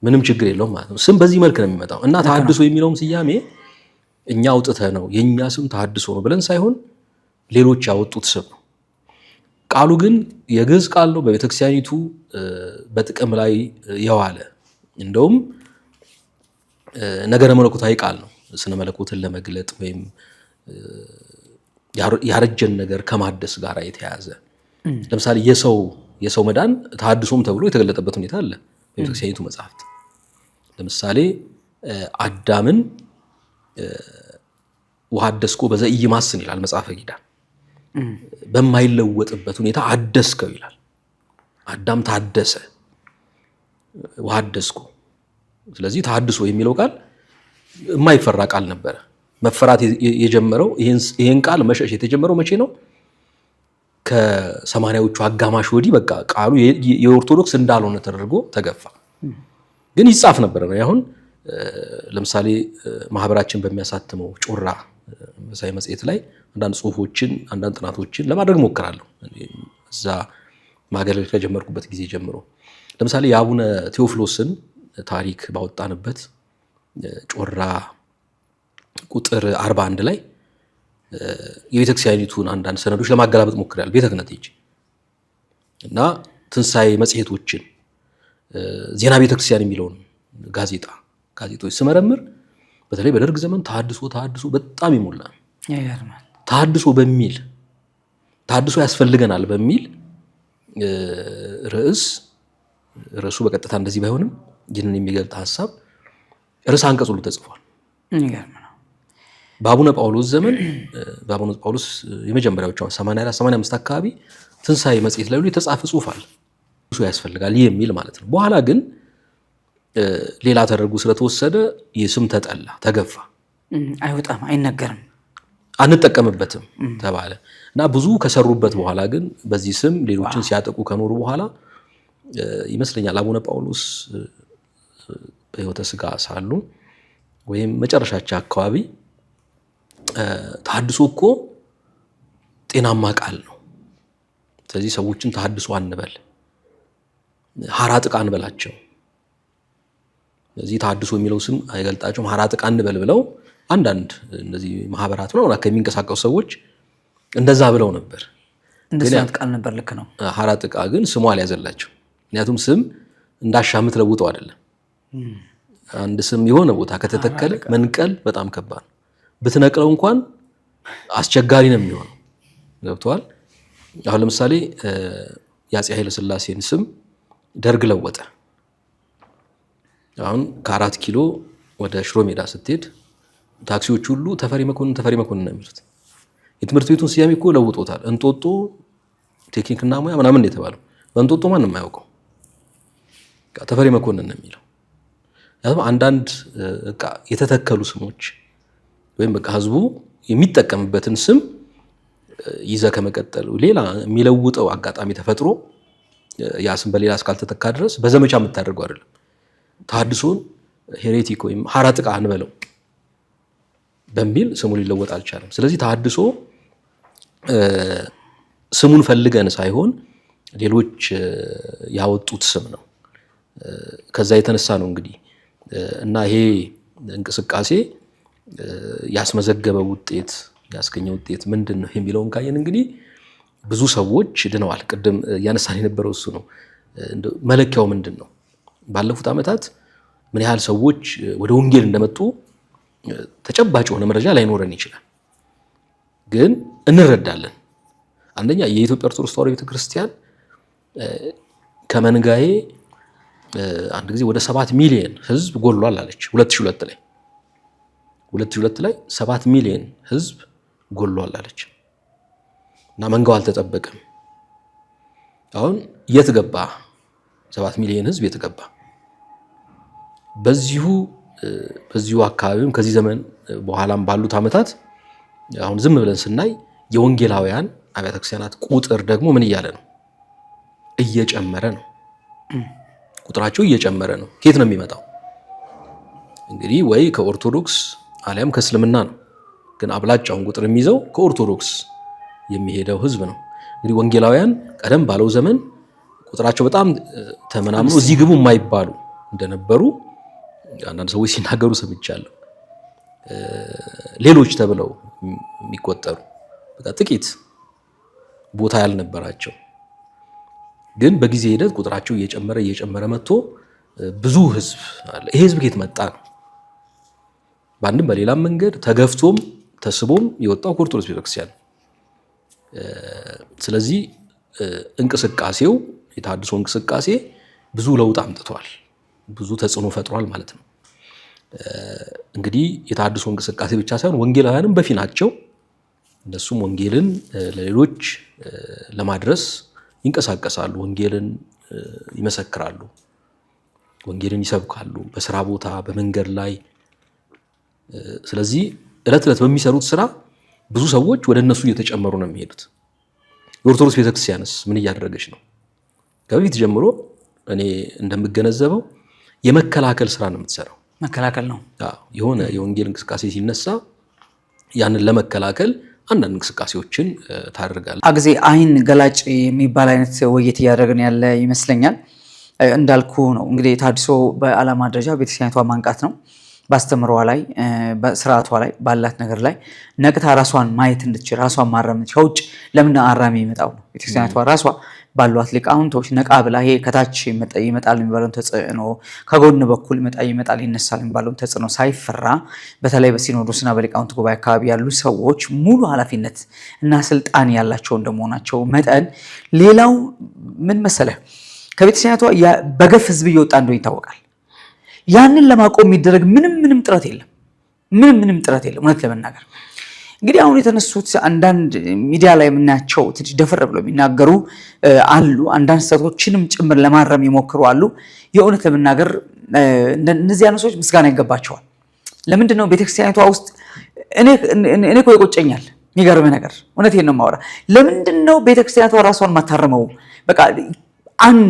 [SPEAKER 3] ምንም ችግር የለውም ማለት ነው። ስም በዚህ መልክ ነው የሚመጣው እና ተሐድሶ የሚለውም ስያሜ እኛ አውጥተ ነው የኛ ስም ተሐድሶ ነው ብለን ሳይሆን ሌሎች ያወጡት ስም ነው። ቃሉ ግን የግዕዝ ቃል ነው። በቤተክርስቲያኒቱ በጥቅም ላይ የዋለ እንደውም ነገረ መለኮታዊ ቃል ነው። ስነ መለኮትን ለመግለጥ ወይም ያረጀን ነገር ከማደስ ጋር የተያያዘ ለምሳሌ የሰው መዳን ተሐድሶም ተብሎ የተገለጠበት ሁኔታ አለ በቤተክርስቲያኒቱ መጽሐፍት። ለምሳሌ አዳምን ወሐደስኮ በዘኢይማስን ይላል መጽሐፈ ኪዳን። በማይለወጥበት ሁኔታ አደስከው ይላል። አዳም ታደሰ ወሐደስኮ። ስለዚህ ተሐድሶ የሚለው ቃል የማይፈራ ቃል ነበረ። መፈራት የጀመረው ይሄን ቃል መሸሽ የተጀመረው መቼ ነው? ከ80ዎቹ አጋማሽ ወዲህ በቃ ቃሉ የኦርቶዶክስ እንዳልሆነ ተደርጎ ተገፋ። ግን ይጻፍ ነበር ነው። አሁን ለምሳሌ ማህበራችን በሚያሳትመው ጮራ መሳይ መጽሔት ላይ አንዳንድ ጽሁፎችን አንዳንድ ጥናቶችን ለማድረግ ሞክራለሁ። እዛ ማገልገል ከጀመርኩበት ጊዜ ጀምሮ ለምሳሌ የአቡነ ቴዎፍሎስን ታሪክ ባወጣንበት ጮራ ቁጥር 41 ላይ የቤተክርስቲያኒቱን አንዳንድ ሰነዶች ለማገላበጥ ሞክራለሁ ቤተ ክህነት እንጂ እና ትንሳኤ መጽሔቶችን ዜና ቤተክርስቲያን የሚለውን ጋዜጦች ስመረምር በተለይ በደርግ ዘመን ተሐድሶ በጣም ይሞላል። ተሐድሶ ያስፈልገናል በሚል ርዕሱ በቀጥታ እንደዚህ ባይሆንም ይህንን የሚገልጥ ሐሳብ ርዕሰ አንቀጽ ሁሉ ተጽፏል። በአቡነ ጳውሎስ ዘመን በአቡነ ጳውሎስ የመጀመሪያዎቹ 84 85 አካባቢ ትንሳኤ መጽሔት ላይ ሁሉ የተጻፈ ጽሑፍ አለ እሱ ያስፈልጋል የሚል ማለት ነው። በኋላ ግን ሌላ ተደርጎ ስለተወሰደ የስም ተጠላ፣ ተገፋ፣
[SPEAKER 2] አይወጣም፣ አይነገርም፣
[SPEAKER 3] አንጠቀምበትም ተባለ እና ብዙ ከሰሩበት በኋላ ግን በዚህ ስም ሌሎችን ሲያጠቁ ከኖሩ በኋላ ይመስለኛል አቡነ ጳውሎስ በሕይወተ ሥጋ ሳሉ ወይም መጨረሻቸው አካባቢ ተሐድሶ እኮ ጤናማ ቃል ነው፣ ስለዚህ ሰዎችን ተሐድሶ አንበል፣ ሐራጥቃ አንበላቸው፣ ስለዚህ ተሐድሶ የሚለው ስም አይገልጣቸውም፣ ሐራጥቃ አንበል ብለው አንዳንድ እነዚህ ማህበራት ነው ከሚንቀሳቀሱ ሰዎች እንደዛ ብለው ነበር።
[SPEAKER 2] እንደዛ ቃል ነበር። ልክ ነው።
[SPEAKER 3] ሐራጥቃ ግን ስሙ አልያዘላቸው። ምክንያቱም ስም እንዳሻምት ለውጠው አይደለም። አንድ ስም የሆነ ቦታ ከተተከለ መንቀል በጣም ከባድ ነው። ብትነቅለው እንኳን አስቸጋሪ ነው የሚሆነው። ገብተዋል። አሁን ለምሳሌ የአፄ ኃይለ ሥላሴን ስም ደርግ ለወጠ። አሁን ከ4 ኪሎ ወደ ሽሮ ሜዳ ስትሄድ ታክሲዎች ሁሉ ተፈሪ መኮንን ነው የሚሉት። የትምህርት ቤቱን ስያሜ እኮ ለውጦታል። እንጦጦ ቴክኒክና ሙያ ምናምን የተባለው በእንጦጦ ማንም የማያውቀው ተፈሪ መኮንን ነው የሚለው። አንዳንድ የተተከሉ ስሞች ወይም በቃ ህዝቡ የሚጠቀምበትን ስም ይዘ ከመቀጠሉ ሌላ የሚለውጠው አጋጣሚ ተፈጥሮ ያ ስም በሌላ እስካልተተካ ድረስ በዘመቻ የምታደርገው አይደለም። ተሐድሶን ሄሬቲክ ወይም ሐራጥቃ አንበለው በሚል ስሙ ሊለወጥ አልቻለም። ስለዚህ ተሐድሶ ስሙን ፈልገን ሳይሆን ሌሎች ያወጡት ስም ነው። ከዛ የተነሳ ነው እንግዲህ እና ይሄ እንቅስቃሴ ያስመዘገበው ውጤት ያስገኘው ውጤት ምንድን ነው የሚለውን ካየን እንግዲህ ብዙ ሰዎች ድነዋል። ቅድም ያነሳን የነበረው እሱ ነው። መለኪያው ምንድን ነው? ባለፉት ዓመታት ምን ያህል ሰዎች ወደ ወንጌል እንደመጡ ተጨባጭ የሆነ መረጃ ላይኖረን ይችላል፣ ግን እንረዳለን። አንደኛ የኢትዮጵያ ኦርቶዶክስ ተዋሕዶ ቤተክርስቲያን ከመንጋዬ አንድ ጊዜ ወደ 7 ሚሊዮን ህዝብ ጎሏል አለች 2002 ላይ 7 ሚሊዮን ህዝብ ጎሏል አለች እና መንጋው አልተጠበቀም። አሁን የት ገባ? 7 ሚሊዮን ህዝብ የት ገባ? በዚሁ አካባቢም ከዚህ ዘመን በኋላም ባሉት ዓመታት አሁን ዝም ብለን ስናይ የወንጌላውያን አብያተ ክርስቲያናት ቁጥር ደግሞ ምን እያለ ነው? እየጨመረ ነው። ቁጥራቸው እየጨመረ ነው። ከየት ነው የሚመጣው? እንግዲህ ወይ ከኦርቶዶክስ አሊያም ከእስልምና ነው። ግን አብላጫውን ቁጥር የሚይዘው ከኦርቶዶክስ የሚሄደው ህዝብ ነው። እንግዲህ ወንጌላውያን ቀደም ባለው ዘመን ቁጥራቸው በጣም ተመናምኖ እዚህ ግቡ የማይባሉ እንደነበሩ አንዳንድ ሰዎች ሲናገሩ ሰምቻለሁ። ሌሎች ተብለው የሚቆጠሩ በቃ ጥቂት ቦታ ያልነበራቸው ግን በጊዜ ሂደት ቁጥራቸው እየጨመረ መጥቶ ብዙ ህዝብ አለ። ይሄ ህዝብ ከየት መጣ ነው? በአንድም በሌላም መንገድ ተገፍቶም ተስቦም የወጣው ኦርቶዶክስ ቤተክርስቲያን። ስለዚህ እንቅስቃሴው የተሐድሶ እንቅስቃሴ ብዙ ለውጥ አምጥቷል፣ ብዙ ተጽዕኖ ፈጥሯል ማለት ነው። እንግዲህ የተሐድሶ እንቅስቃሴ ብቻ ሳይሆን ወንጌላውያንም በፊናቸው እነሱም ወንጌልን ለሌሎች ለማድረስ ይንቀሳቀሳሉ፣ ወንጌልን ይመሰክራሉ፣ ወንጌልን ይሰብካሉ በስራ ቦታ፣ በመንገድ ላይ። ስለዚህ ዕለት ዕለት በሚሰሩት ስራ ብዙ ሰዎች ወደ እነሱ እየተጨመሩ ነው የሚሄዱት። የኦርቶዶክስ ቤተክርስቲያንስ ምን እያደረገች ነው? ከበፊት ጀምሮ እኔ እንደምገነዘበው የመከላከል ስራ ነው የምትሰራው። መከላከል ነው። የሆነ የወንጌል እንቅስቃሴ ሲነሳ ያንን ለመከላከል አንዳንድ እንቅስቃሴዎችን ታደርጋለች። ጊዜ
[SPEAKER 2] አይን ገላጭ የሚባል አይነት ውይይት እያደረግን ያለ ይመስለኛል። እንዳልኩ ነው እንግዲህ ተሐድሶ በዓላማ ደረጃ ቤተክርስቲያኒቷ ማንቃት ነው። በአስተምሯ ላይ በስርዓቷ ላይ ባላት ነገር ላይ ነቅታ ራሷን ማየት እንድትችል ራሷን ማረም እንድትችል። ከውጭ ለምን አራሚ ይመጣው ነው? ቤተክርስቲያኒቷ ራሷ ባሏት ሊቃውንቶች ነቃ ብላ ይሄ ከታች ይመጣል የሚባለውን ተጽዕኖ፣ ከጎን በኩል ይመጣል ይነሳል የሚባለውን ተጽዕኖ ሳይፈራ በተለይ በሲኖዶስና በሊቃውንት ጉባኤ አካባቢ ያሉ ሰዎች ሙሉ ኃላፊነት እና ስልጣን ያላቸው እንደመሆናቸው መጠን ሌላው ምን መሰለህ ከቤተክርስቲያኒቷ በገፍ ህዝብ እየወጣ እንደሆነ ይታወቃል። ያንን ለማቆም የሚደረግ ምንም ጥረት የለም። ምንም ጥረት የለም። እውነት ለመናገር እንግዲህ አሁን የተነሱት አንዳንድ ሚዲያ ላይ የምናያቸው ትንሽ ደፈር ብለው የሚናገሩ አሉ። አንዳንድ ስህተቶችንም ጭምር ለማረም የሞክሩ አሉ። የእውነት ለመናገር እነዚህ ሰዎች ምስጋና ይገባቸዋል። ለምንድን ነው ቤተክርስቲያኒቷ ውስጥ እኔ እኮ ይቆጨኛል። የሚገርም ነገር እውነቴን ነው የማወራ። ለምንድን ነው ቤተክርስቲያኒቷ ራሷን ማታረመው? በቃ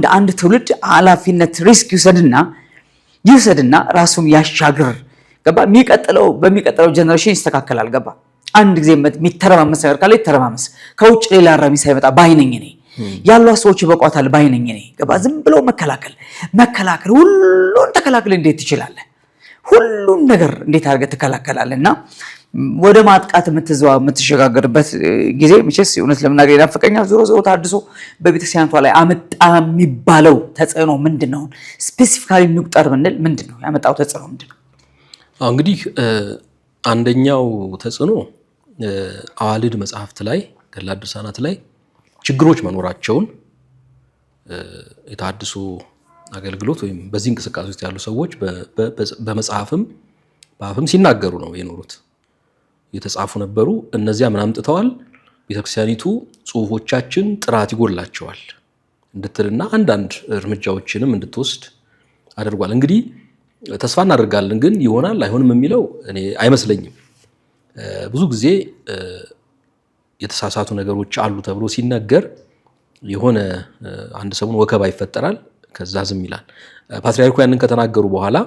[SPEAKER 2] አንድ ትውልድ ኃላፊነት ሪስክ ይውሰድና ራሱን ያሻግር። ገባ? በሚቀጥለው ጀነሬሽን ይስተካከላል። ገባ? አንድ ጊዜ የሚተረማመስ ነገር ካለ ይተረማመስ። ከውጭ ሌላ አራሚ ሳይመጣ ባይነኝ እኔ ያሏት ሰዎች ይበቋታል ባይነኝ እኔ። ገባ? ዝም ብለው መከላከል ሁሉን ተከላከል እንዴት ትችላለህ? ሁሉም ነገር እንዴት አድርገህ ትከላከላለህ? እና ወደ ማጥቃት የምትሸጋገርበት ጊዜ መቼስ እውነት ለመናገር ይናፍቀኛል። ዞሮ ተሐድሶ በቤተክርስቲያኒቷ ላይ አመጣ የሚባለው ተጽዕኖ ምንድን ነው? ስፔሲፊካሊ እንቁጠር ብንል ምንድን ነው ያመጣው ተጽዕኖ ምንድን ነው?
[SPEAKER 3] እንግዲህ አንደኛው ተጽዕኖ አዋልድ መጽሐፍት ላይ ገድላት ድርሳናት ላይ ችግሮች መኖራቸውን የተሐድሶ አገልግሎት ወይም በዚህ እንቅስቃሴ ውስጥ ያሉ ሰዎች በመጽሐፍም በአፍም ሲናገሩ ነው የኖሩት። የተጻፉ ነበሩ። እነዚያ ምን አምጥተዋል? ቤተክርስቲያኒቱ ጽሁፎቻችን ጥራት ይጎላቸዋል እንድትልና አንዳንድ እርምጃዎችንም እንድትወስድ አድርጓል። እንግዲህ ተስፋ እናደርጋለን፣ ግን ይሆናል አይሆንም የሚለው እኔ አይመስለኝም። ብዙ ጊዜ የተሳሳቱ ነገሮች አሉ ተብሎ ሲነገር የሆነ አንድ ሰሞን ወከባ ይፈጠራል፣ ከዛ ዝም ይላል። ፓትርያርኩ ያንን ከተናገሩ በኋላ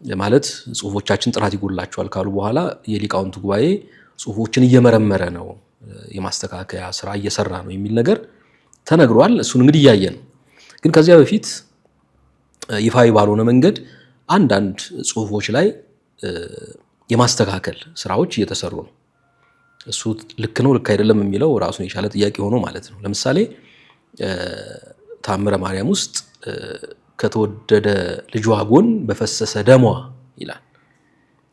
[SPEAKER 3] ማለት ጽሁፎቻችን ጥራት ይጎላቸዋል ካሉ በኋላ የሊቃውንቱ ጉባኤ ጽሁፎችን እየመረመረ ነው፣ የማስተካከያ ስራ እየሰራ ነው የሚል ነገር ተነግሯል። እሱን እንግዲህ እያየን ነው። ግን ከዚያ በፊት ይፋዊ ባልሆነ መንገድ አንዳንድ ጽሁፎች ላይ የማስተካከል ስራዎች እየተሰሩ ነው። እሱ ልክ ነው ልክ አይደለም የሚለው ራሱን የቻለ ጥያቄ ሆኖ ማለት ነው። ለምሳሌ ተአምረ ማርያም ውስጥ ከተወደደ ልጇ ጎን በፈሰሰ ደሟ ይላል።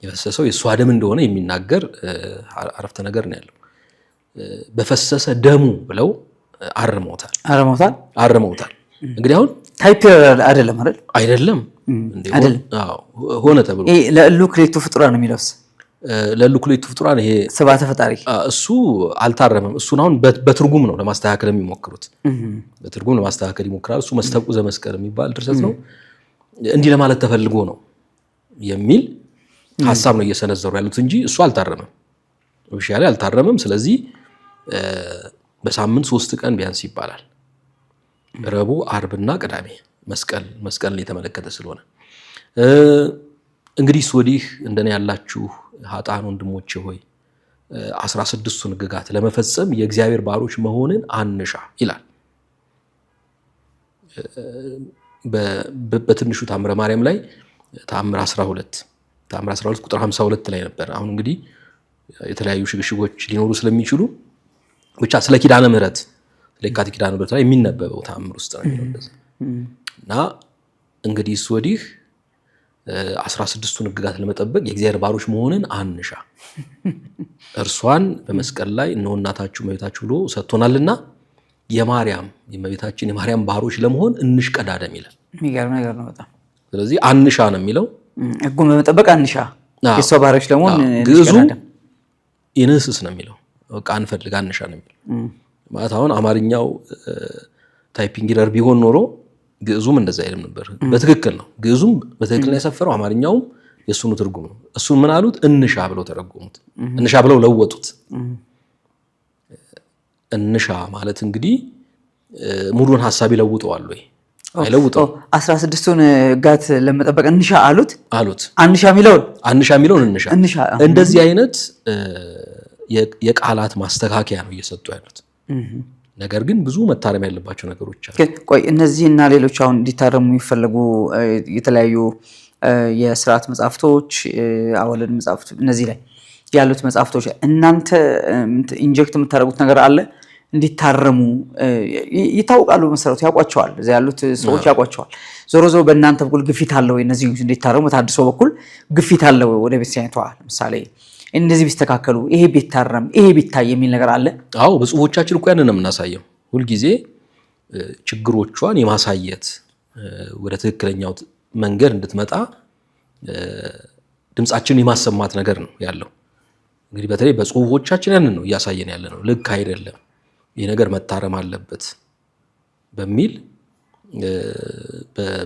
[SPEAKER 3] የፈሰሰው የእሷ ደም እንደሆነ የሚናገር አረፍተ ነገር ነው ያለው። በፈሰሰ ደሙ ብለው አርመውታል። እንግዲህ አሁን
[SPEAKER 2] ታይፕ አይደለም
[SPEAKER 3] አይደለም ሆነ ተብሎ
[SPEAKER 2] ለእሉ ክሌቱ ፍጡራን የሚለውስ
[SPEAKER 3] ለእሉ ክሌቱ ፍጡራን ይሄ
[SPEAKER 2] ስብሐተ ፈጣሪ እሱ
[SPEAKER 3] አልታረመም። እሱን አሁን በትርጉም ነው ለማስተካከል የሚሞክሩት። በትርጉም ለማስተካከል ይሞክራል። እሱ መስተብቁ ዘመስቀል የሚባል ድርሰት ነው። እንዲህ ለማለት ተፈልጎ ነው የሚል ሐሳብ ነው እየሰነዘሩ ያሉት እንጂ እሱ አልታረመም። ኦፊሻሊ አልታረመም። ስለዚህ በሳምንት 3 ቀን ቢያንስ ይባላል። ረቡዕ፣ ዓርብና ቅዳሜ መስቀልን የተመለከተ ስለሆነ እንግዲህ ወዲህ እንደኔ ያላችሁ ኃጥአን ወንድሞቼ ሆይ 16ቱን ሕግጋት ለመፈጸም የእግዚአብሔር ባሮች መሆንን አንሻ ይላል። በትንሹ ተአምረ ማርያም ላይ ተአምር 12 ቁጥር 52 ላይ ነበር። አሁን እንግዲህ የተለያዩ ሽግሽጎች ሊኖሩ ስለሚችሉ ብቻ ስለ ኪዳነ ምሕረት ለካቲት ኪዳነ ምሕረት ላይ የሚነበበው ተአምር ውስጥ ነው የሚለው እና እንግዲህ ወዲህ 16ቱን ሕግጋት ለመጠበቅ የእግዚአብሔር ባሮች መሆንን አንሻ፣ እርሷን በመስቀል ላይ እነሆ እናታችሁ እመቤታችሁ ብሎ ሰጥቶናልና የእመቤታችን የማርያም ባሮች ለመሆን እንሽቀዳደም ይላል።
[SPEAKER 2] የሚገርም ነገር ነው በጣም።
[SPEAKER 3] ስለዚህ አንሻ ነው የሚለው፣
[SPEAKER 2] ሕጉን በመጠበቅ አንሻ፣ የእሷ ባሮች ለመሆን
[SPEAKER 3] ግዕዙም ይንስስ ነው የሚለው፣ በቃ አንፈልግ አንሻ ነው የሚለው ማለት። አሁን አማርኛው ታይፒንግ ኤረር ቢሆን ኖሮ ግዕዙም እንደዛ አይልም ነበር። በትክክል ነው ግዕዙም በትክክል ነው ያሰፈረው፣ አማርኛውም የእሱኑ ትርጉም ነው። እሱን ምን አሉት? እንሻ ብለው ተረጎሙት፣ እንሻ ብለው ለወጡት። እንሻ ማለት እንግዲህ ሙሉን ሐሳብ ይለውጠዋል ወይ? አይለውጠው።
[SPEAKER 2] 16ቱን ሕግጋት ለመጠበቅ እንሻ አሉት። አንሻ
[SPEAKER 3] የሚለውን እንሻ። እንደዚህ አይነት የቃላት ማስተካከያ ነው እየሰጡ ያሉት። ነገር ግን ብዙ መታረም ያለባቸው ነገሮች አሉ።
[SPEAKER 2] ቆይ እነዚህና ሌሎች አሁን እንዲታረሙ የሚፈለጉ የተለያዩ የስርዓት መጽሐፍቶች፣ አወለድ መጽሐፍቶች፣ እነዚህ ላይ ያሉት መጽሐፍቶች እናንተ ኢንጀክት የምታደርጉት ነገር አለ እንዲታረሙ? ይታወቃሉ፣ መሰረቱ ያውቋቸዋል፣ እዚያ ያሉት ሰዎች ያውቋቸዋል። ዞሮ ዞሮ በእናንተ በኩል ግፊት አለ ወይ? እነዚህ እንዲታረሙ በታድሶ በኩል ግፊት አለ ወይ? ወደ ቤተክርስቲያኒቷ ለምሳሌ እንደዚህ ቢስተካከሉ፣ ይሄ ቢታረም፣ ይሄ ቢታይ የሚል ነገር አለ?
[SPEAKER 3] አዎ፣ በጽሁፎቻችን እኮ ያንን ነው የምናሳየው። ሁልጊዜ ችግሮቿን የማሳየት ወደ ትክክለኛው መንገድ እንድትመጣ ድምፃችንን የማሰማት ነገር ነው ያለው። እንግዲህ በተለይ በጽሁፎቻችን ያንን ነው እያሳየን ያለ ነው። ልክ አይደለም፣ ይህ ነገር መታረም አለበት በሚል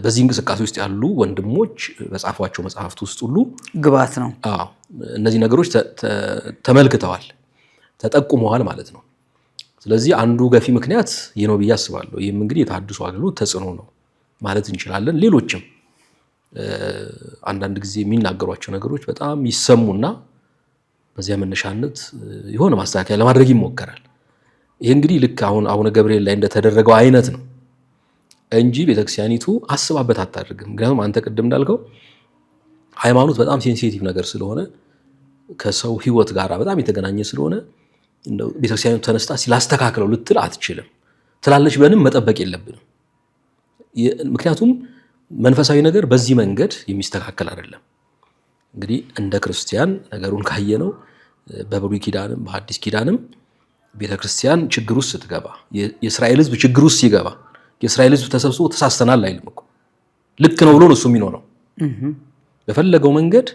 [SPEAKER 3] በዚህ እንቅስቃሴ ውስጥ ያሉ ወንድሞች በጻፏቸው መጽሐፍት ውስጥ ሁሉ
[SPEAKER 2] ግባት ነው።
[SPEAKER 3] አዎ፣ እነዚህ ነገሮች ተመልክተዋል፣ ተጠቁመዋል ማለት ነው። ስለዚህ አንዱ ገፊ ምክንያት ይህ ነው ብዬ አስባለሁ። ይህም እንግዲህ የተሐድሶ አገልግሎት ተጽዕኖ ነው ማለት እንችላለን። ሌሎችም አንዳንድ ጊዜ የሚናገሯቸው ነገሮች በጣም ይሰሙና በዚያ መነሻነት የሆነ ማስተካከያ ለማድረግ ይሞከራል። ይህ እንግዲህ ልክ አሁን አቡነ ገብርኤል ላይ እንደተደረገው አይነት ነው እንጂ ቤተክርስቲያኒቱ አስባበት አታደርግም። ምክንያቱም አንተ ቅድም እንዳልከው ሃይማኖት በጣም ሴንሲቲቭ ነገር ስለሆነ ከሰው ሕይወት ጋር በጣም የተገናኘ ስለሆነ ቤተክርስቲያኒቱ ተነስታ ሲላስተካክለው ልትል አትችልም። ትላለች ብለንም መጠበቅ የለብንም። ምክንያቱም መንፈሳዊ ነገር በዚህ መንገድ የሚስተካከል አይደለም። እንግዲህ እንደ ክርስቲያን ነገሩን ካየነው በብሉይ ኪዳንም በሐዲስ ኪዳንም ቤተክርስቲያን ችግር ውስጥ ስትገባ፣ የእስራኤል ሕዝብ ችግር ውስጥ ሲገባ የእስራኤል ሕዝብ ተሰብስቦ ተሳስተናል አይልም እኮ። ልክ ነው ብሎ ነው እሱ የሚኖረው። በፈለገው መንገድ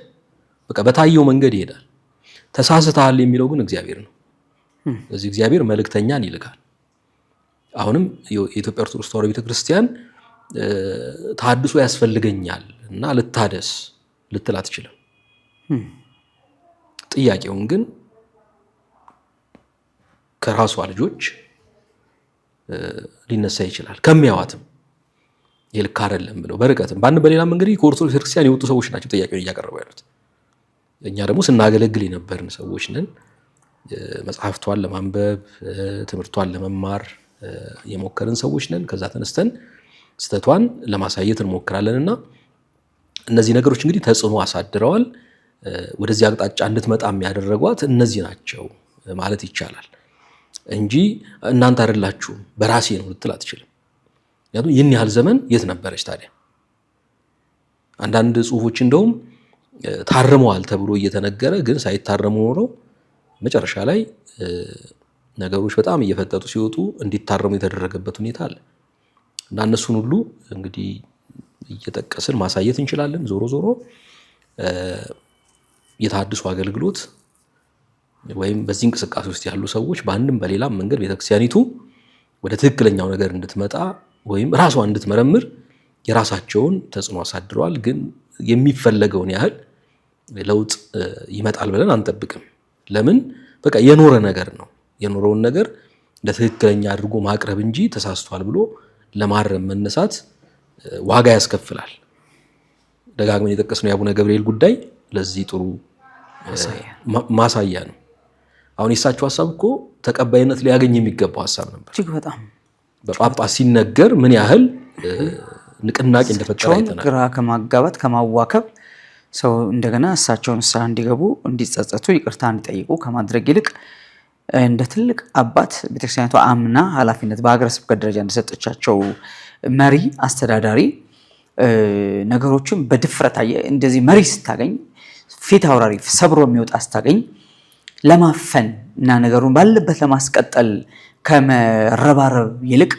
[SPEAKER 3] በቃ በታየው መንገድ ይሄዳል። ተሳስተሃል የሚለው ግን እግዚአብሔር ነው። ስለዚህ እግዚአብሔር መልእክተኛን ይልካል። አሁንም የኢትዮጵያ ኦርቶዶክስ ተዋሕዶ ቤተክርስቲያን ተሐድሶ ያስፈልገኛል እና ልታደስ ልትል አትችልም። ጥያቄውን ግን ከራሷ ልጆች ሊነሳ ይችላል። ከሚያዋትም ይልክ አይደለም ብለው በርቀትም ባን በሌላ መንገድ ከኦርቶዶክስ ቤተክርስቲያን የወጡ ሰዎች ናቸው ጥያቄውን እያቀረቡ ያሉት። እኛ ደግሞ ስናገለግል የነበርን ሰዎች ነን። መጽሐፍቷን ለማንበብ ትምህርቷን ለመማር የሞከርን ሰዎች ነን። ከዛ ተነስተን ስተቷን ለማሳየት እንሞክራለንና እነዚህ ነገሮች እንግዲህ ተጽዕኖ አሳድረዋል። ወደዚህ አቅጣጫ እንድትመጣ የሚያደርጓት እነዚህ ናቸው ማለት ይቻላል እንጂ እናንተ አይደላችሁም በራሴ ነው ልትል አትችልም። ምክንያቱም ይህን ያህል ዘመን የት ነበረች ታዲያ? አንዳንድ ጽሁፎች እንደውም ታርመዋል ተብሎ እየተነገረ ግን ሳይታረሙ ኖረው መጨረሻ ላይ ነገሮች በጣም እየፈጠጡ ሲወጡ እንዲታረሙ የተደረገበት ሁኔታ አለ እና እነሱን ሁሉ እንግዲህ እየጠቀስን ማሳየት እንችላለን። ዞሮ ዞሮ የተሐድሶ አገልግሎት ወይም በዚህ እንቅስቃሴ ውስጥ ያሉ ሰዎች በአንድም በሌላም መንገድ ቤተክርስቲያኒቱ ወደ ትክክለኛው ነገር እንድትመጣ ወይም ራሷን እንድትመረምር የራሳቸውን ተጽዕኖ አሳድረዋል። ግን የሚፈለገውን ያህል ለውጥ ይመጣል ብለን አንጠብቅም። ለምን? በቃ የኖረ ነገር ነው። የኖረውን ነገር ለትክክለኛ አድርጎ ማቅረብ እንጂ ተሳስቷል ብሎ ለማረም መነሳት ዋጋ ያስከፍላል። ደጋግመን የጠቀስነው የአቡነ ገብርኤል ጉዳይ ለዚህ ጥሩ ማሳያ ነው። አሁን የእሳቸው ሀሳብ እኮ ተቀባይነት ሊያገኝ የሚገባው ሀሳብ ነበር።
[SPEAKER 2] እጅግ በጣም
[SPEAKER 3] በጳጳስ ሲነገር ምን ያህል ንቅናቄ እንደፈጠረ አይተናል።
[SPEAKER 2] ግራ ከማጋባት ከማዋከብ ሰው እንደገና እሳቸውን ንስሐ እንዲገቡ እንዲጸጸቱ ይቅርታ እንዲጠይቁ ከማድረግ ይልቅ እንደ ትልቅ አባት ቤተክርስቲያኒቷ አምና ኃላፊነት በሀገረ ስብከት ደረጃ እንደሰጠቻቸው መሪ አስተዳዳሪ ነገሮችን በድፍረት እንደዚህ መሪ ስታገኝ ፊት አውራሪ ሰብሮ የሚወጣ ስታገኝ ለማፈን እና ነገሩን ባለበት ለማስቀጠል ከመረባረብ ይልቅ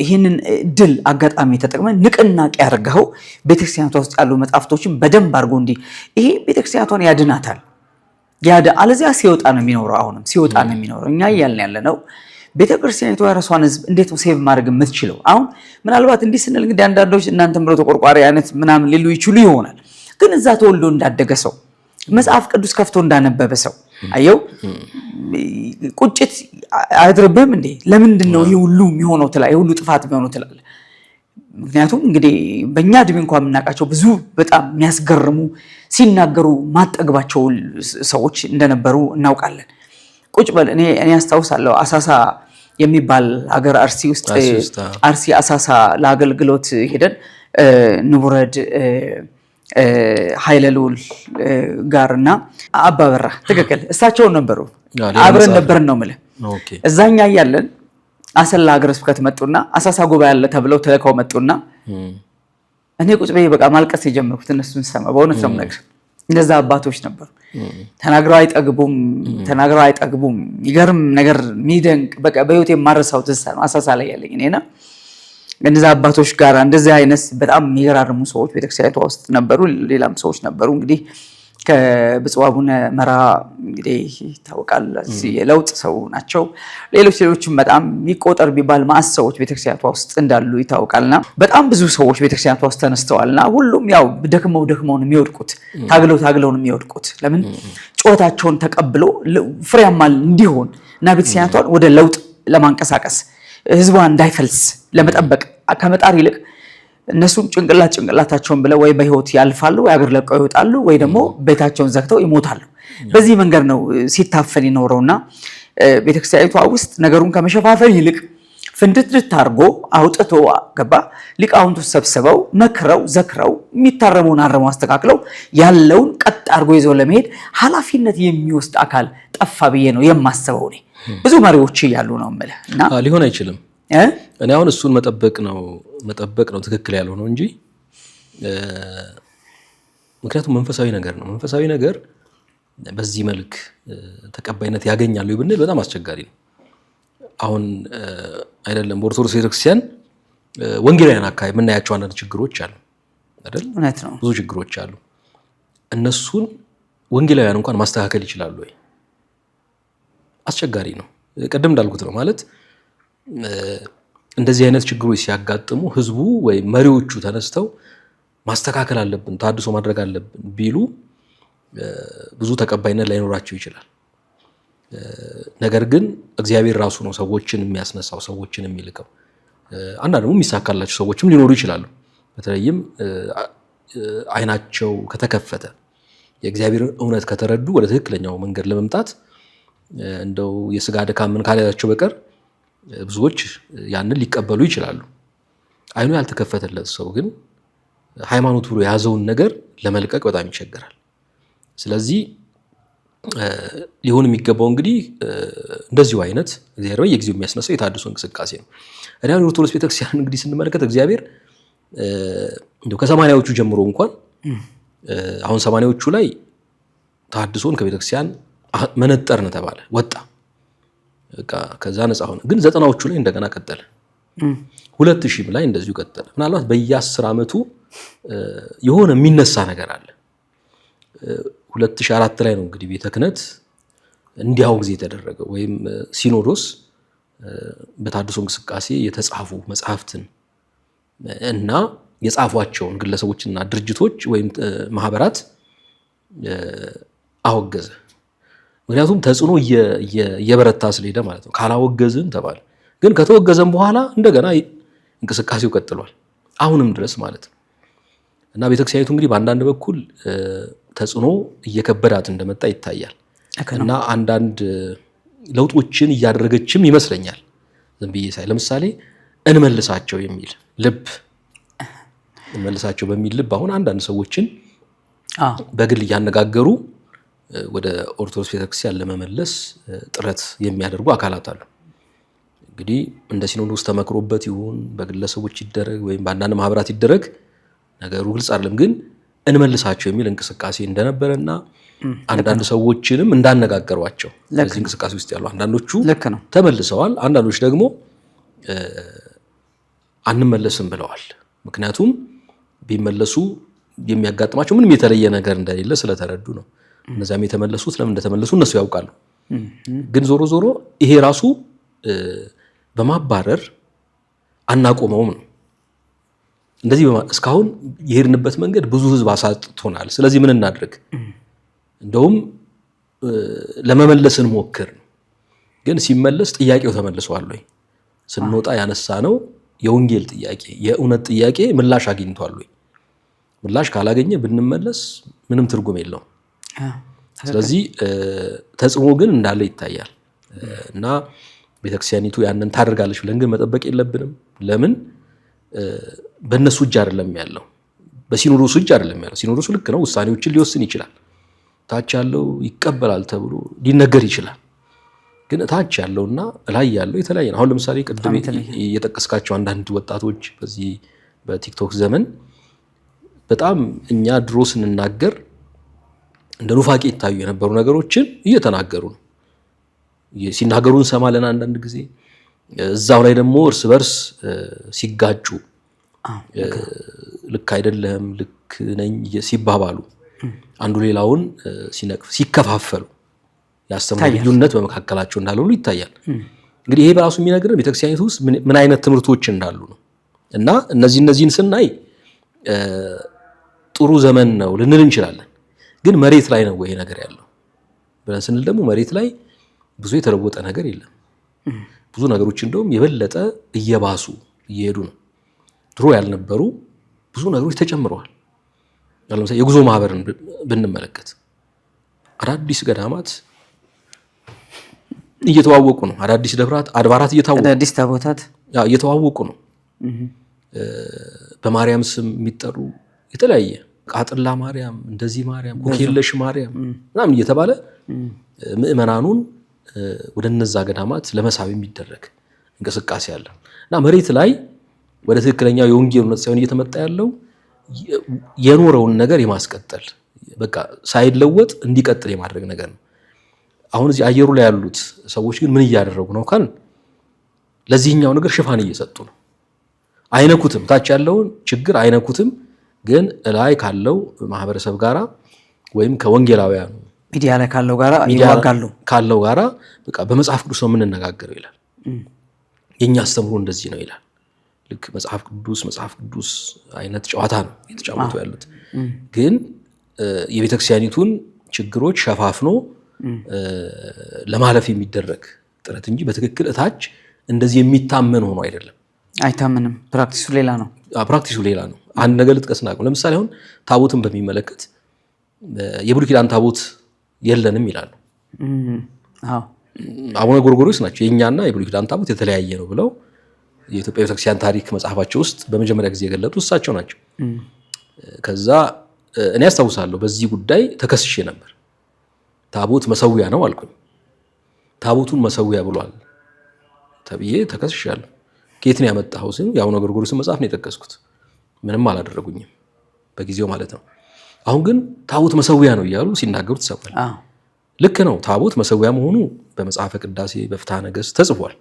[SPEAKER 2] ይህንን ድል አጋጣሚ ተጠቅመን ንቅናቄ አድርገው ቤተክርስቲያኗ ውስጥ ያሉ መጻሕፍቶችን በደንብ አድርጎ ይሄ ቤተክርስቲያኗን ያድናታል። አለዚያ ሲወጣ ነው የሚኖረው። አሁንም ሲወጣ ነው የሚኖረው። እኛ እያልን ያለ ነው ቤተክርስቲያኒቷ የራሷን ሕዝብ እንዴት ነው ሴቭ ማድረግ የምትችለው? አሁን ምናልባት እንዲህ ስንል እንግዲህ አንዳንዶች እናንተም ብሎ ተቆርቋሪ አይነት ምናምን ሊሉ ይችሉ ይሆናል። ግን እዛ ተወልዶ እንዳደገ ሰው መጽሐፍ ቅዱስ ከፍቶ እንዳነበበ ሰው አየው ቁጭት አያድርብህም እንዴ? ለምንድን ነው ይሄ ሁሉ የሚሆነው ትላለህ? ይሄ ሁሉ ጥፋት የሚሆነው ትላለህ? ምክንያቱም እንግዲህ በእኛ እድሜ እንኳን የምናውቃቸው ብዙ በጣም የሚያስገርሙ ሲናገሩ ማጠግባቸው ሰዎች እንደነበሩ እናውቃለን። ቁጭ በል እኔ አስታውሳለሁ አሳሳ የሚባል ሀገር አርሲ ውስጥ አርሲ አሳሳ ለአገልግሎት ሄደን ንቡረድ ኃይለልዑል ጋርና አባበራ ትክክል እሳቸው ነበሩ። አብረን ነበርን ነው የምልህ። እዛኛ እያለን አሰላ ሀገረ ስብከት መጡና አሳሳ ጉባኤ አለ ተብለው ተልከው መጡና እኔ ቁጭ በይ በቃ ማልቀስ የጀመርኩት እነሱን ሰማ። በእውነት ነው የምነግርህ። እንደዛ አባቶች ነበሩ። ተናግረው አይጠግቡም። ይገርም ነገር የሚደንቅ በቃ በህይወት የማረሳው ትዝታ ነው አሳሳ ላይ ያለኝ እኔና እነዛ አባቶች ጋር እንደዚህ አይነት በጣም የሚገራርሙ ሰዎች ቤተክርስቲያኒቷ ውስጥ ነበሩ። ሌላም ሰዎች ነበሩ። እንግዲህ ከብፁዕ አቡነ መራ እንግዲህ ይታወቃል የለውጥ ሰው ናቸው። ሌሎችም በጣም የሚቆጠር ቢባል ማዕት ሰዎች ቤተክርስቲያኒቷ ውስጥ እንዳሉ ይታወቃልና በጣም ብዙ ሰዎች ቤተክርስቲያኒቷ ውስጥ ተነስተዋልና ሁሉም ያው ደክመው ነው የሚወድቁት፣ ታግለው ነው የሚወድቁት። ለምን ጩኸታቸውን ተቀብሎ ፍሬያማ እንዲሆን እና ቤተክርስቲያኒቷን ወደ ለውጥ ለማንቀሳቀስ ህዝቧ እንዳይፈልስ ለመጠበቅ ከመጣር ይልቅ እነሱም ጭንቅላታቸውን ብለው ወይ በህይወት ያልፋሉ ወይ አገር ለቀው ይወጣሉ ወይ ደግሞ ቤታቸውን ዘግተው ይሞታሉ። በዚህ መንገድ ነው ሲታፈን ይኖረውና ቤተክርስቲያኒቷ ውስጥ ነገሩን ከመሸፋፈን ይልቅ ፍንድትድት አድርጎ አውጥቶ ገባ ሊቃውንቱ ሰብስበው መክረው ዘክረው የሚታረመውን አርመው አስተካክለው ያለውን ቀጥ አድርጎ ይዘው ለመሄድ ኃላፊነት የሚወስድ አካል ጠፋ ብዬ ነው የማስበው። እኔ ብዙ መሪዎች እያሉ ነው የምልህ እና
[SPEAKER 3] ሊሆን አይችልም። እኔ አሁን እሱን መጠበቅ ነው ትክክል ያልሆነው እንጂ ምክንያቱም መንፈሳዊ ነገር ነው። መንፈሳዊ ነገር በዚህ መልክ ተቀባይነት ያገኛሉ ብንል በጣም አስቸጋሪ ነው። አሁን አይደለም በኦርቶዶክስ ቤተክርስቲያን ወንጌላውያን አካባቢ የምናያቸው አንዳንድ ችግሮች አሉ አይደል?
[SPEAKER 2] እውነት ነው።
[SPEAKER 3] ብዙ ችግሮች አሉ። እነሱን ወንጌላውያን እንኳን ማስተካከል ይችላሉ ወይ? አስቸጋሪ ነው። ቀደም እንዳልኩት ነው ማለት እንደዚህ አይነት ችግሮች ሲያጋጥሙ ህዝቡ ወይ መሪዎቹ ተነስተው ማስተካከል አለብን ታድሶ ማድረግ አለብን ቢሉ ብዙ ተቀባይነት ላይኖራቸው ይችላል። ነገር ግን እግዚአብሔር ራሱ ነው ሰዎችን የሚያስነሳው ሰዎችን የሚልከው። አንዳንድ ደግሞ የሚሳካላቸው ሰዎችም ሊኖሩ ይችላሉ። በተለይም አይናቸው ከተከፈተ የእግዚአብሔር እውነት ከተረዱ ወደ ትክክለኛው መንገድ ለመምጣት እንደው የስጋ ድካም ምን ካላቸው በቀር ብዙዎች ያንን ሊቀበሉ ይችላሉ። አይኑ ያልተከፈተለት ሰው ግን ሃይማኖት ብሎ የያዘውን ነገር ለመልቀቅ በጣም ይቸገራል። ስለዚህ ሊሆን የሚገባው እንግዲህ እንደዚሁ አይነት እግዚአብሔር በየጊዜው የሚያስነሳው የታድሶ እንቅስቃሴ ነው። እኔ አሁን ኦርቶዶክስ ቤተክርስቲያን እንግዲህ ስንመለከት እግዚአብሔር እንደው ከሰማንያዎቹ ጀምሮ እንኳን አሁን ሰማንያዎቹ ላይ ታድሶን ከቤተክርስቲያን መነጠር ነው ተባለ፣ ወጣ፣ በቃ ከዛ ነፃ ሆነ። ግን ዘጠናዎቹ ላይ እንደገና ቀጠለ፣ 2000 ላይ እንደዚሁ ቀጠለ። ምናልባት በየ10 ዓመቱ የሆነ የሚነሳ ነገር አለ። 2004 ላይ ነው እንግዲህ ቤተ ክህነት እንዲያው ጊዜ የተደረገው ወይም ሲኖዶስ በታድሶ እንቅስቃሴ የተጻፉ መጽሐፍትን እና የጻፏቸውን ግለሰቦችና ድርጅቶች ወይም ማህበራት አወገዘ። ምክንያቱም ተጽዕኖ እየበረታ ስለሄደ ማለት ነው። ካላወገዝን ተባለ። ግን ከተወገዘን በኋላ እንደገና እንቅስቃሴው ቀጥሏል አሁንም ድረስ ማለት ነው። እና ቤተክርስቲያኒቱ እንግዲህ በአንዳንድ በኩል ተጽዕኖ እየከበዳት እንደመጣ ይታያል። እና አንዳንድ ለውጦችን እያደረገችም ይመስለኛል ዝም ብዬ ሳይ። ለምሳሌ እንመልሳቸው የሚል ልብ እንመልሳቸው በሚል ልብ አሁን አንዳንድ ሰዎችን በግል እያነጋገሩ ወደ ኦርቶዶክስ ቤተክርስቲያን ለመመለስ ጥረት የሚያደርጉ አካላት አሉ። እንግዲህ እንደ ሲኖዶስ ተመክሮበት ይሁን በግለሰቦች ይደረግ ወይም በአንዳንድ ማህበራት ይደረግ ነገሩ ግልጽ አይደለም። ግን እንመልሳቸው የሚል እንቅስቃሴ እንደነበረና አንዳንድ ሰዎችንም እንዳነጋገሯቸው በዚህ እንቅስቃሴ ውስጥ ያሉ አንዳንዶቹ ተመልሰዋል፣ አንዳንዶች ደግሞ አንመለስም ብለዋል። ምክንያቱም ቢመለሱ የሚያጋጥማቸው ምንም የተለየ ነገር እንደሌለ ስለተረዱ ነው። እነዚያም የተመለሱት ለምን እንደተመለሱ እነሱ ያውቃሉ። ግን ዞሮ ዞሮ ይሄ ራሱ በማባረር አናቆመውም ነው። እንደዚህ እስካሁን የሄድንበት መንገድ ብዙ ህዝብ አሳጥቶናል። ስለዚህ ምን እናድርግ? እንደውም ለመመለስ እንሞክር። ግን ሲመለስ ጥያቄው ተመልሷል ወይ? ስንወጣ ያነሳ ነው የወንጌል ጥያቄ፣ የእውነት ጥያቄ ምላሽ አግኝቷል ወይ? ምላሽ ካላገኘ ብንመለስ ምንም ትርጉም የለውም። ስለዚህ ተጽዕኖ ግን እንዳለ ይታያል እና ቤተክርስቲያኒቱ ያንን ታደርጋለች ብለን ግን መጠበቅ የለብንም። ለምን? በእነሱ እጅ አይደለም ያለው፣ በሲኖዶሱ እጅ አይደለም ያለው። ሲኖዶሱ ልክ ነው፣ ውሳኔዎችን ሊወስን ይችላል። ታች ያለው ይቀበላል ተብሎ ሊነገር ይችላል። ግን ታች ያለውና ላይ ያለው የተለያየ ነው። አሁን ለምሳሌ ቅድም የጠቀስካቸው አንዳንድ ወጣቶች በዚህ በቲክቶክ ዘመን በጣም እኛ ድሮ ስንናገር እንደ ኑፋቄ ይታዩ የነበሩ ነገሮችን እየተናገሩ ነው። ሲናገሩ እንሰማለን አንዳንድ ጊዜ። እዛው ላይ ደግሞ እርስ በርስ ሲጋጩ ልክ አይደለም ልክ ነኝ ሲባባሉ አንዱ ሌላውን ሲነቅፍ ሲከፋፈሉ ያስተምሩ ልዩነት በመካከላቸው እንዳለ ሁሉ ይታያል። እንግዲህ ይሄ በራሱ የሚነግረን ቤተክርስቲያኒቱ ውስጥ ምን አይነት ትምህርቶች እንዳሉ ነው። እና እነዚህን ስናይ ጥሩ ዘመን ነው ልንል እንችላለን። ግን መሬት ላይ ነው ወይ ነገር ያለው ብለን ስንል ደግሞ መሬት ላይ ብዙ የተለወጠ ነገር የለም። ብዙ ነገሮች እንደውም የበለጠ እየባሱ እየሄዱ ነው። ድሮ ያልነበሩ ብዙ ነገሮች ተጨምረዋል። ለምሳሌ የጉዞ ማህበርን ብንመለከት አዳዲስ ገዳማት እየተዋወቁ ነው። አዳዲስ ደብራት አድባራት
[SPEAKER 2] አዳዲስ ታቦታት
[SPEAKER 3] እየተዋወቁ ነው። በማርያም ስም የሚጠሩ የተለያየ ቃጥላ ማርያም፣ እንደዚህ ማርያም፣ ኮኬለሽ ማርያም ምናምን እየተባለ ምእመናኑን ወደ እነዛ ገዳማት ለመሳብ የሚደረግ እንቅስቃሴ አለ እና መሬት ላይ ወደ ትክክለኛው የወንጌል እውነት ሳይሆን እየተመጣ ያለው የኖረውን ነገር የማስቀጠል በቃ ሳይለወጥ እንዲቀጥል የማድረግ ነገር ነው። አሁን እዚህ አየሩ ላይ ያሉት ሰዎች ግን ምን እያደረጉ ነው ካል ለዚህኛው ነገር ሽፋን እየሰጡ ነው። አይነኩትም፣ ታች ያለውን ችግር አይነኩትም። ግን ላይ ካለው ማህበረሰብ ጋራ ወይም ከወንጌላውያኑ
[SPEAKER 2] ሚዲያ ላይ ካለው ጋራ ይዋጋሉ።
[SPEAKER 3] ካለው ጋራ በቃ በመጽሐፍ ቅዱስ ነው የምንነጋገረው ይላል። የኛ አስተምሮ እንደዚህ ነው ይላል። ልክ መጽሐፍ ቅዱስ አይነት ጨዋታ ነው የተጫወቱ ያሉት። ግን የቤተክርስቲያኒቱን ችግሮች ሸፋፍኖ ለማለፍ የሚደረግ ጥረት እንጂ በትክክል እታች እንደዚህ የሚታመን ሆኖ አይደለም።
[SPEAKER 2] አይታመንም። ፕራክቲሱ ሌላ ነው። አንድ ነገር ልጥቀስና ለምሳሌ አሁን ታቦትን በሚመለከት የብሉይ ኪዳን ታቦት የለንም ይላሉ። አቡነ ጎርጎርዮስ ናቸው የኛና የብሉይ ኪዳን ታቦት የተለያየ ነው ብለው የኢትዮጵያ ቤተክርስቲያን ታሪክ መጽሐፋቸው ውስጥ በመጀመሪያ ጊዜ የገለጡ እሳቸው ናቸው። ከዛ እኔ አስታውሳለሁ በዚህ ጉዳይ ተከስሼ ነበር። ታቦት መሰዊያ ነው አልኩኝ። ታቦቱን መሰዊያ ብሏል ተብዬ ተከስሻለሁ። ከየት ነው ያመጣኸው ሲሉ የአቡነ ጎርጎርዮስን መጽሐፍ ነው የጠቀስኩት። ምንም አላደረጉኝም በጊዜው ማለት ነው። አሁን ግን ታቦት መሰዊያ ነው እያሉ ሲናገሩ ተሰማል። ልክ ነው፣ ታቦት መሰዊያ መሆኑ በመጽሐፈ ቅዳሴ በፍትሐ ነገሥት ተጽፏል።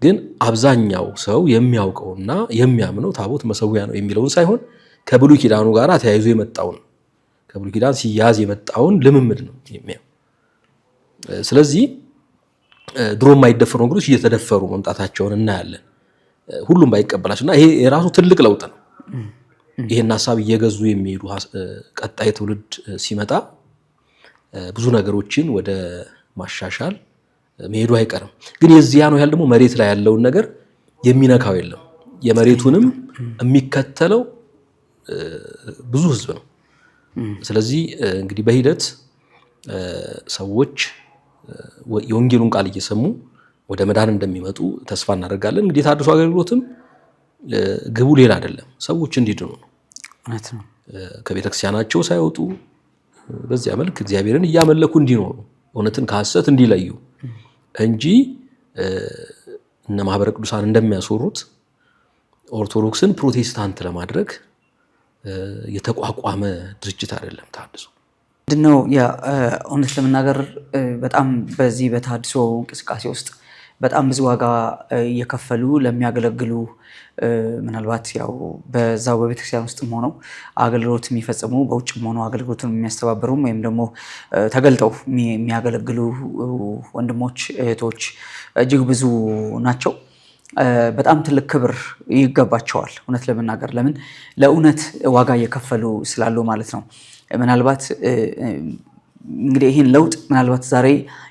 [SPEAKER 2] ግን አብዛኛው ሰው የሚያውቀውና የሚያምነው ታቦት መሰዊያ ነው የሚለውን ሳይሆን ከብሉይ ኪዳኑ ጋር ተያይዞ የመጣውን ከብሉይ ኪዳን ሲያዝ የመጣውን ልምምድ ነው የሚያው። ስለዚህ ድሮ የማይደፈሩ ነገሮች እየተደፈሩ መምጣታቸውን እናያለን። ሁሉም ባይቀበላቸውና ይሄ የራሱ ትልቅ ለውጥ ነው። ይሄን ሐሳብ እየገዙ የሚሄዱ ቀጣይ ትውልድ ሲመጣ ብዙ ነገሮችን ወደ ማሻሻል መሄዱ አይቀርም። ግን የዚያ ነው ያህል ደግሞ መሬት ላይ ያለውን ነገር የሚነካው የለም። የመሬቱንም የሚከተለው ብዙ ህዝብ ነው። ስለዚህ እንግዲህ በሂደት ሰዎች የወንጌሉን ቃል እየሰሙ ወደ መዳን እንደሚመጡ ተስፋ እናደርጋለን። እንግዲህ የታድሶ አገልግሎትም ግቡ ሌላ አይደለም፣ ሰዎች እንዲድኑ ነው። ከቤተክርስቲያናቸው ሳይወጡ በዚያ መልክ እግዚአብሔርን እያመለኩ እንዲኖሩ፣ እውነትን ከሐሰት እንዲለዩ እንጂ እነ ማህበረ ቅዱሳን እንደሚያስወሩት ኦርቶዶክስን ፕሮቴስታንት ለማድረግ
[SPEAKER 3] የተቋቋመ ድርጅት አይደለም ተሐድሶ።
[SPEAKER 2] ምንድነው እውነት ለመናገር በጣም በዚህ በተሐድሶ እንቅስቃሴ ውስጥ በጣም ብዙ ዋጋ እየከፈሉ ለሚያገለግሉ ምናልባት ያው በዛው በቤተክርስቲያን ውስጥም ሆነው አገልግሎት የሚፈጽሙ በውጭም ሆነው አገልግሎቱን የሚያስተባብሩም ወይም ደግሞ ተገልጠው የሚያገለግሉ ወንድሞች እህቶች እጅግ ብዙ ናቸው። በጣም ትልቅ ክብር ይገባቸዋል። እውነት ለመናገር ለምን ለእውነት ዋጋ እየከፈሉ ስላሉ ማለት ነው። ምናልባት እንግዲህ ይህን ለውጥ ምናልባት ዛሬ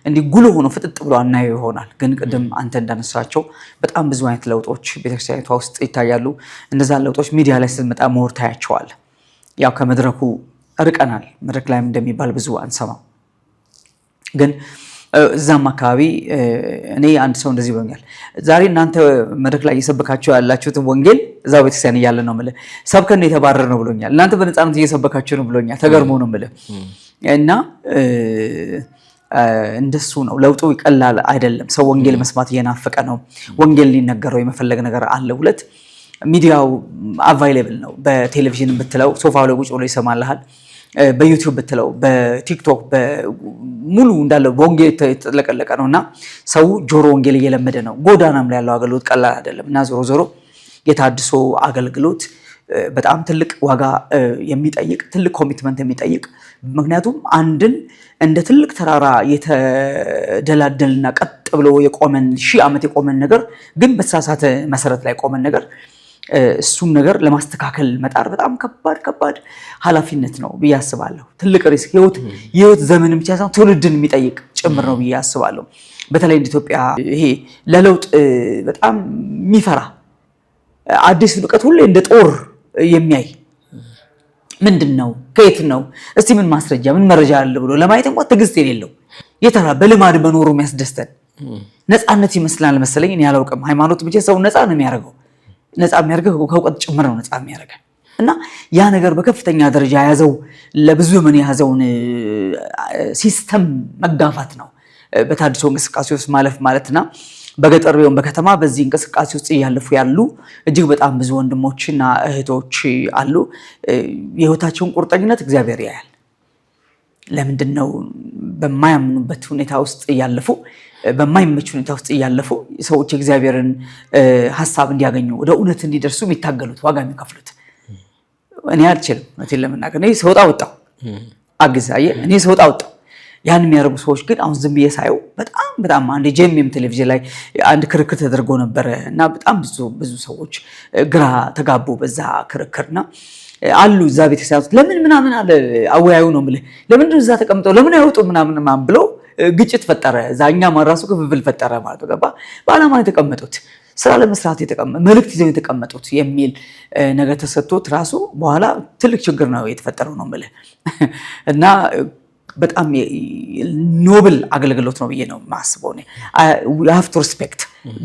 [SPEAKER 2] እንዲህ ጉልህ ሆኖ ፍጥጥ ብሎ አናየው ይሆናል። ግን ቅድም አንተ እንዳነሳቸው በጣም ብዙ አይነት ለውጦች ቤተክርስቲያኒቷ ውስጥ ይታያሉ። እነዛን ለውጦች ሚዲያ ላይ ስትመጣ መወር ታያቸዋል። ያው ከመድረኩ ርቀናል። መድረክ ላይም እንደሚባል ብዙ አንሰማም። ግን እዛም አካባቢ እኔ አንድ ሰው እንደዚህ ብሎኛል። ዛሬ እናንተ መድረክ ላይ እየሰበካችሁ ያላችሁትን ወንጌል እዛው ቤተክርስቲያን እያለ ነው የምልህ ሰብከን ነው የተባረር ነው ብሎኛል። እናንተ በነፃነት እየሰበካችሁ ነው ብሎኛል። ተገርሞ ነው የምልህ እና እንደሱ ነው። ለውጡ ይቀላል አይደለም። ሰው ወንጌል መስማት እየናፈቀ ነው። ወንጌል ሊነገረው የመፈለግ ነገር አለ። ሁለት ሚዲያው አቫይሌብል ነው። በቴሌቪዥን ብትለው ሶፋው ላይ ቁጭ ብሎ ይሰማልሃል። በዩቲዩብ ብትለው በቲክቶክ ሙሉ እንዳለ በወንጌል የተጠለቀለቀ ነው እና ሰው ጆሮ ወንጌል እየለመደ ነው። ጎዳናም ላይ ያለው አገልግሎት ቀላል አይደለም እና ዞሮ ዞሮ የተሐድሶ አገልግሎት በጣም ትልቅ ዋጋ የሚጠይቅ ትልቅ ኮሚትመንት የሚጠይቅ ምክንያቱም አንድን እንደ ትልቅ ተራራ የተደላደልና ቀጥ ብሎ የቆመን 1000 ዓመት የቆመን ነገር ግን በተሳሳተ መሰረት ላይ ቆመን ነገር እሱን ነገር ለማስተካከል መጣር በጣም ከባድ ኃላፊነት ነው ብዬ አስባለሁ። ትልቅ ሪስክ የህይወት ዘመን ብቻ ሳይሆን ትውልድን የሚጠይቅ ጭምር ነው ብዬ አስባለሁ። በተለይ እንደ ኢትዮጵያ ይሄ ለለውጥ በጣም የሚፈራ አዲስ ልቀት ሁሌ እንደ ጦር የሚያይ ምንድነው ከየት ነው እስቲ ምን ማስረጃ ምን መረጃ አለ ብሎ ለማየት እንኳን ትዕግስት የሌለው የተራ በልማድ መኖሩ የሚያስደስተን ነፃነት ይመስላል መሰለኝ። እኔ አላውቅም። ሃይማኖት ብቻ ሰው ነፃ ነው የሚያደርገው። ነፃ የሚያደርገው ከእውቀት ጭምር ነው ነፃ የሚያደርገው እና ያ ነገር በከፍተኛ ደረጃ ያዘው ለብዙ ምን ያዘውን ሲስተም መጋፋት ነው በተሐድሶ እንቅስቃሴ ውስጥ ማለፍ ማለትና በገጠር ቢሆን በከተማ በዚህ እንቅስቃሴ ውስጥ እያለፉ ያሉ እጅግ በጣም ብዙ ወንድሞችና እህቶች አሉ። የህይወታቸውን ቁርጠኝነት እግዚአብሔር ያያል። ለምንድነው በማያምኑበት ሁኔታ ውስጥ እያለፉ በማይመች ሁኔታ ውስጥ እያለፉ ሰዎች እግዚአብሔርን ሐሳብ እንዲያገኙ ወደ እውነት እንዲደርሱ የሚታገሉት ዋጋ የሚከፍሉት? እኔ አልችልም። እውነቴን ለመናገር እኔ ሰውጣ ወጣው አግዛዬ እኔ ሰውጣ ወጣው ያን የሚያደርጉ ሰዎች ግን አሁን ዝም ብዬ ሳየው በጣም አንድ ጄኤምኤም ቴሌቪዥን ላይ አንድ ክርክር ተደርጎ ነበር እና በጣም ብዙ ሰዎች ግራ ተጋቡ በዛ ክርክርና አሉ እዛ ቤተክርስቲያን ለምን ምናምን አለ አወያዩ ነው የምልህ ለምንድን እዛ ተቀምጠው ለምን አይወጡ ምናምን ብሎ ግጭት ፈጠረ። ዛኛ ማራሱ ክፍፍል ፈጠረ ማለት ነው። ገባ በዓላማ የተቀመጡት ስራ ለመስራት መልእክት ይዘው የተቀመጡት የሚል ነገር ተሰጥቶት ራሱ በኋላ ትልቅ ችግር ነው የተፈጠረው ነው የምልህ እና በጣም ኖብል አገልግሎት ነው ብዬ ነው የማስበው። we have to respect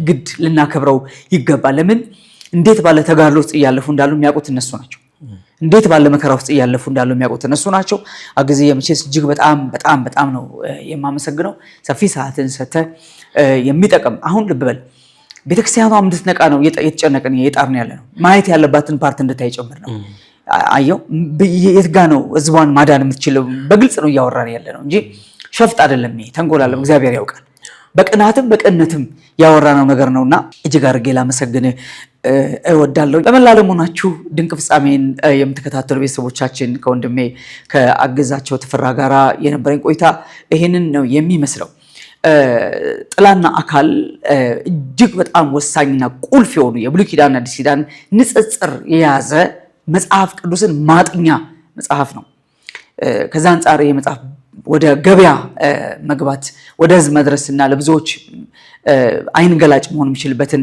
[SPEAKER 2] ግድ ልናከብረው ይገባል። ለምን እንዴት ባለ ተጋድሎ ውስጥ እያለፉ እንዳሉ የሚያውቁት እነሱ ናቸው። እንዴት ባለ መከራ ውስጥ እያለፉ እንዳሉ የሚያውቁት እነሱ ናቸው። አግዜ የመቼስ እጅግ በጣም ነው የማመሰግነው። ሰፊ ሰዓትን ሰጥተህ የሚጠቅም አሁን ልብ በል ቤተክርስቲያኗ እንድትነቃ ነው የተጨነቀን የጣርን ያለ ነው። ማየት ያለባትን ፓርት እንድታይ ጭምር ነው። አየው የት ጋ ነው ህዝቧን ማዳን የምትችለው? በግልጽ ነው እያወራን ያለ ነው እንጂ ሸፍጥ አይደለም። ይሄ ተንኮል አይደለም። እግዚአብሔር ያውቃል። በቅናትም በቅንነትም ያወራነው ነገር ነውና እጅግ አድርጌ ላመሰግን እወዳለሁ። በመላው ሆናችሁ ድንቅ ፍጻሜን የምትከታተሉ ቤተሰቦቻችን ከወንድሜ ከአገዛቸው ተፈራ ጋራ የነበረኝ ቆይታ ይሄንን ነው የሚመስለው። ጥላና አካል እጅግ በጣም ወሳኝና ቁልፍ የሆኑ የብሉይ ኪዳንና አዲስ ኪዳን ንጽጽር የያዘ መጽሐፍ ቅዱስን ማጥኛ መጽሐፍ ነው። ከዛ አንጻር ይሄ መጽሐፍ ወደ ገበያ መግባት ወደ ህዝብ መድረስና ለብዙዎች አይን ገላጭ መሆን የሚችልበትን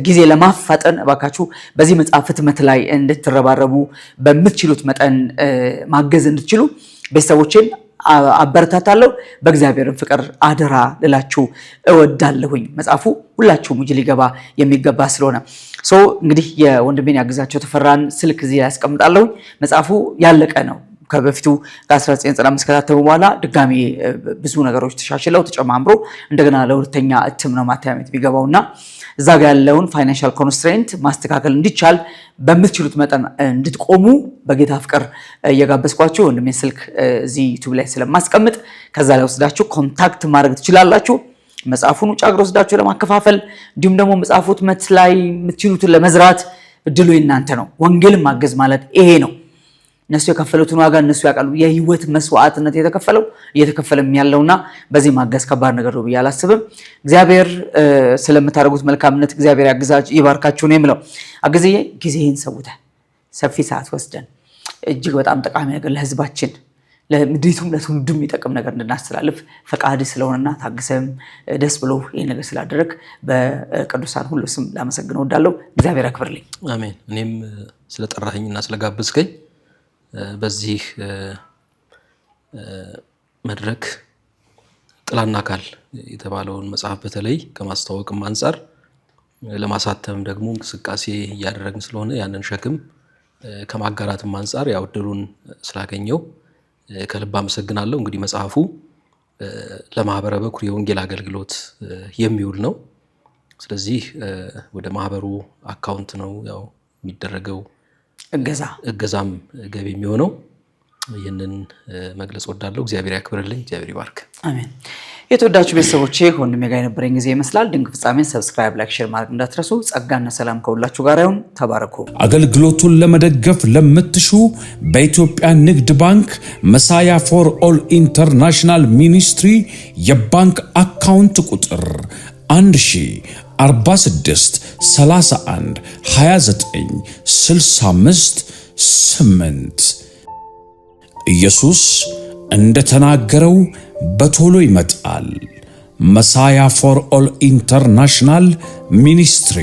[SPEAKER 2] ጊዜ ለማፋጠን እባካችሁ በዚህ መጽሐፍ ህትመት ላይ እንድትረባረቡ በምትችሉት መጠን ማገዝ እንድትችሉ ቤተሰቦችን አበረታታለሁ። በእግዚአብሔርን ፍቅር አደራ ልላችሁ እወዳለሁኝ። መጽሐፉ ሁላችሁም እጅ ሊገባ የሚገባ ስለሆነ እንግዲህ የወንድሜን ያግዛቸው ተፈራን ስልክ እዚህ ላይ ያስቀምጣለሁ። መጽሐፉ ያለቀ ነው። ከበፊቱ ከ1995 ከታተሙ በኋላ ድጋሚ ብዙ ነገሮች ተሻሽለው ተጨማምሮ እንደገና ለሁለተኛ እትም ነው ማተሚያ ቤት ቢገባውና እዛ ጋር ያለውን ፋይናንሻል ኮንስትሬንት ማስተካከል እንዲቻል በምትችሉት መጠን እንድትቆሙ በጌታ ፍቅር እየጋበዝኳችሁ ወንድሜ ስልክ እዚህ ዩቲዩብ ላይ ስለማስቀምጥ ከዛ ላይ ወስዳችሁ ኮንታክት ማድረግ ትችላላችሁ። መጽሐፉን ውጭ አገር ወስዳችሁ ለማከፋፈል እንዲሁም ደግሞ መጽሐፉ ህትመት ላይ የምትችሉትን ለመዝራት እድሉ እናንተ ነው። ወንጌልን ማገዝ ማለት ይሄ ነው። እነሱ የከፈሉትን ዋጋ እነሱ ያውቃሉ። የህይወት መስዋዕትነት እየተከፈለም ያለውና በዚህ ማገዝ ከባድ ነገር ነው ብዬ አላስብም። እግዚአብሔር ስለምታደርጉት መልካምነት እግዚአብሔር ያግዛችሁ ይባርካችሁ ነው የምለው። አግዝዬ ጊዜህን ሰውተህ ሰፊ ሰዓት ወስደን እጅግ በጣም ጠቃሚ ነገር ለህዝባችን ለምድሪቱም ለትውልዱም የሚጠቅም ነገር እንድናስተላልፍ ፈቃድ ስለሆነና ታግሰም ደስ ብሎ ይሄ ነገር ስላደረግ በቅዱሳን ሁሉ ስም ላመሰግን እወዳለሁ። እግዚአብሔር ያክብርልኝ።
[SPEAKER 3] አሜን። እኔም ስለጠራኸኝና ስለጋበዝከኝ በዚህ መድረክ ጥላና አካል የተባለውን መጽሐፍ በተለይ ከማስተዋወቅም አንጻር ለማሳተም ደግሞ እንቅስቃሴ እያደረግን ስለሆነ ያንን ሸክም ከማጋራትም አንጻር ያው እድሉን ስላገኘው ከልብ አመሰግናለሁ። እንግዲህ መጽሐፉ ለማህበረ በኩር የወንጌል አገልግሎት የሚውል ነው። ስለዚህ ወደ ማህበሩ አካውንት ነው ያው የሚደረገው እገዛም ገቢ የሚሆነው። ይህንን መግለጽ ወዳለሁ። እግዚአብሔር ያክብርልኝ። እግዚአብሔር ይባርክ።
[SPEAKER 2] አሜን። የተወዳችሁ ቤተሰቦቼ ወንድሜ ጋር የነበረኝ ጊዜ ይመስላል። ድንቅ ፍጻሜን ሰብስክራይብ፣ ላይክ፣ ሼር ማድረግ እንዳትረሱ። ጸጋና ሰላም ከሁላችሁ ጋር ይሁን። ተባረኩ።
[SPEAKER 1] አገልግሎቱን ለመደገፍ ለምትሹ በኢትዮጵያ ንግድ ባንክ መሳያ ፎር ኦል ኢንተርናሽናል ሚኒስትሪ የባንክ አካውንት ቁጥር 1046 31 29 65 8 ኢየሱስ እንደተናገረው በቶሎ ይመጣል። መሳያ ፎር ኦል ኢንተርናሽናል ሚኒስትሪ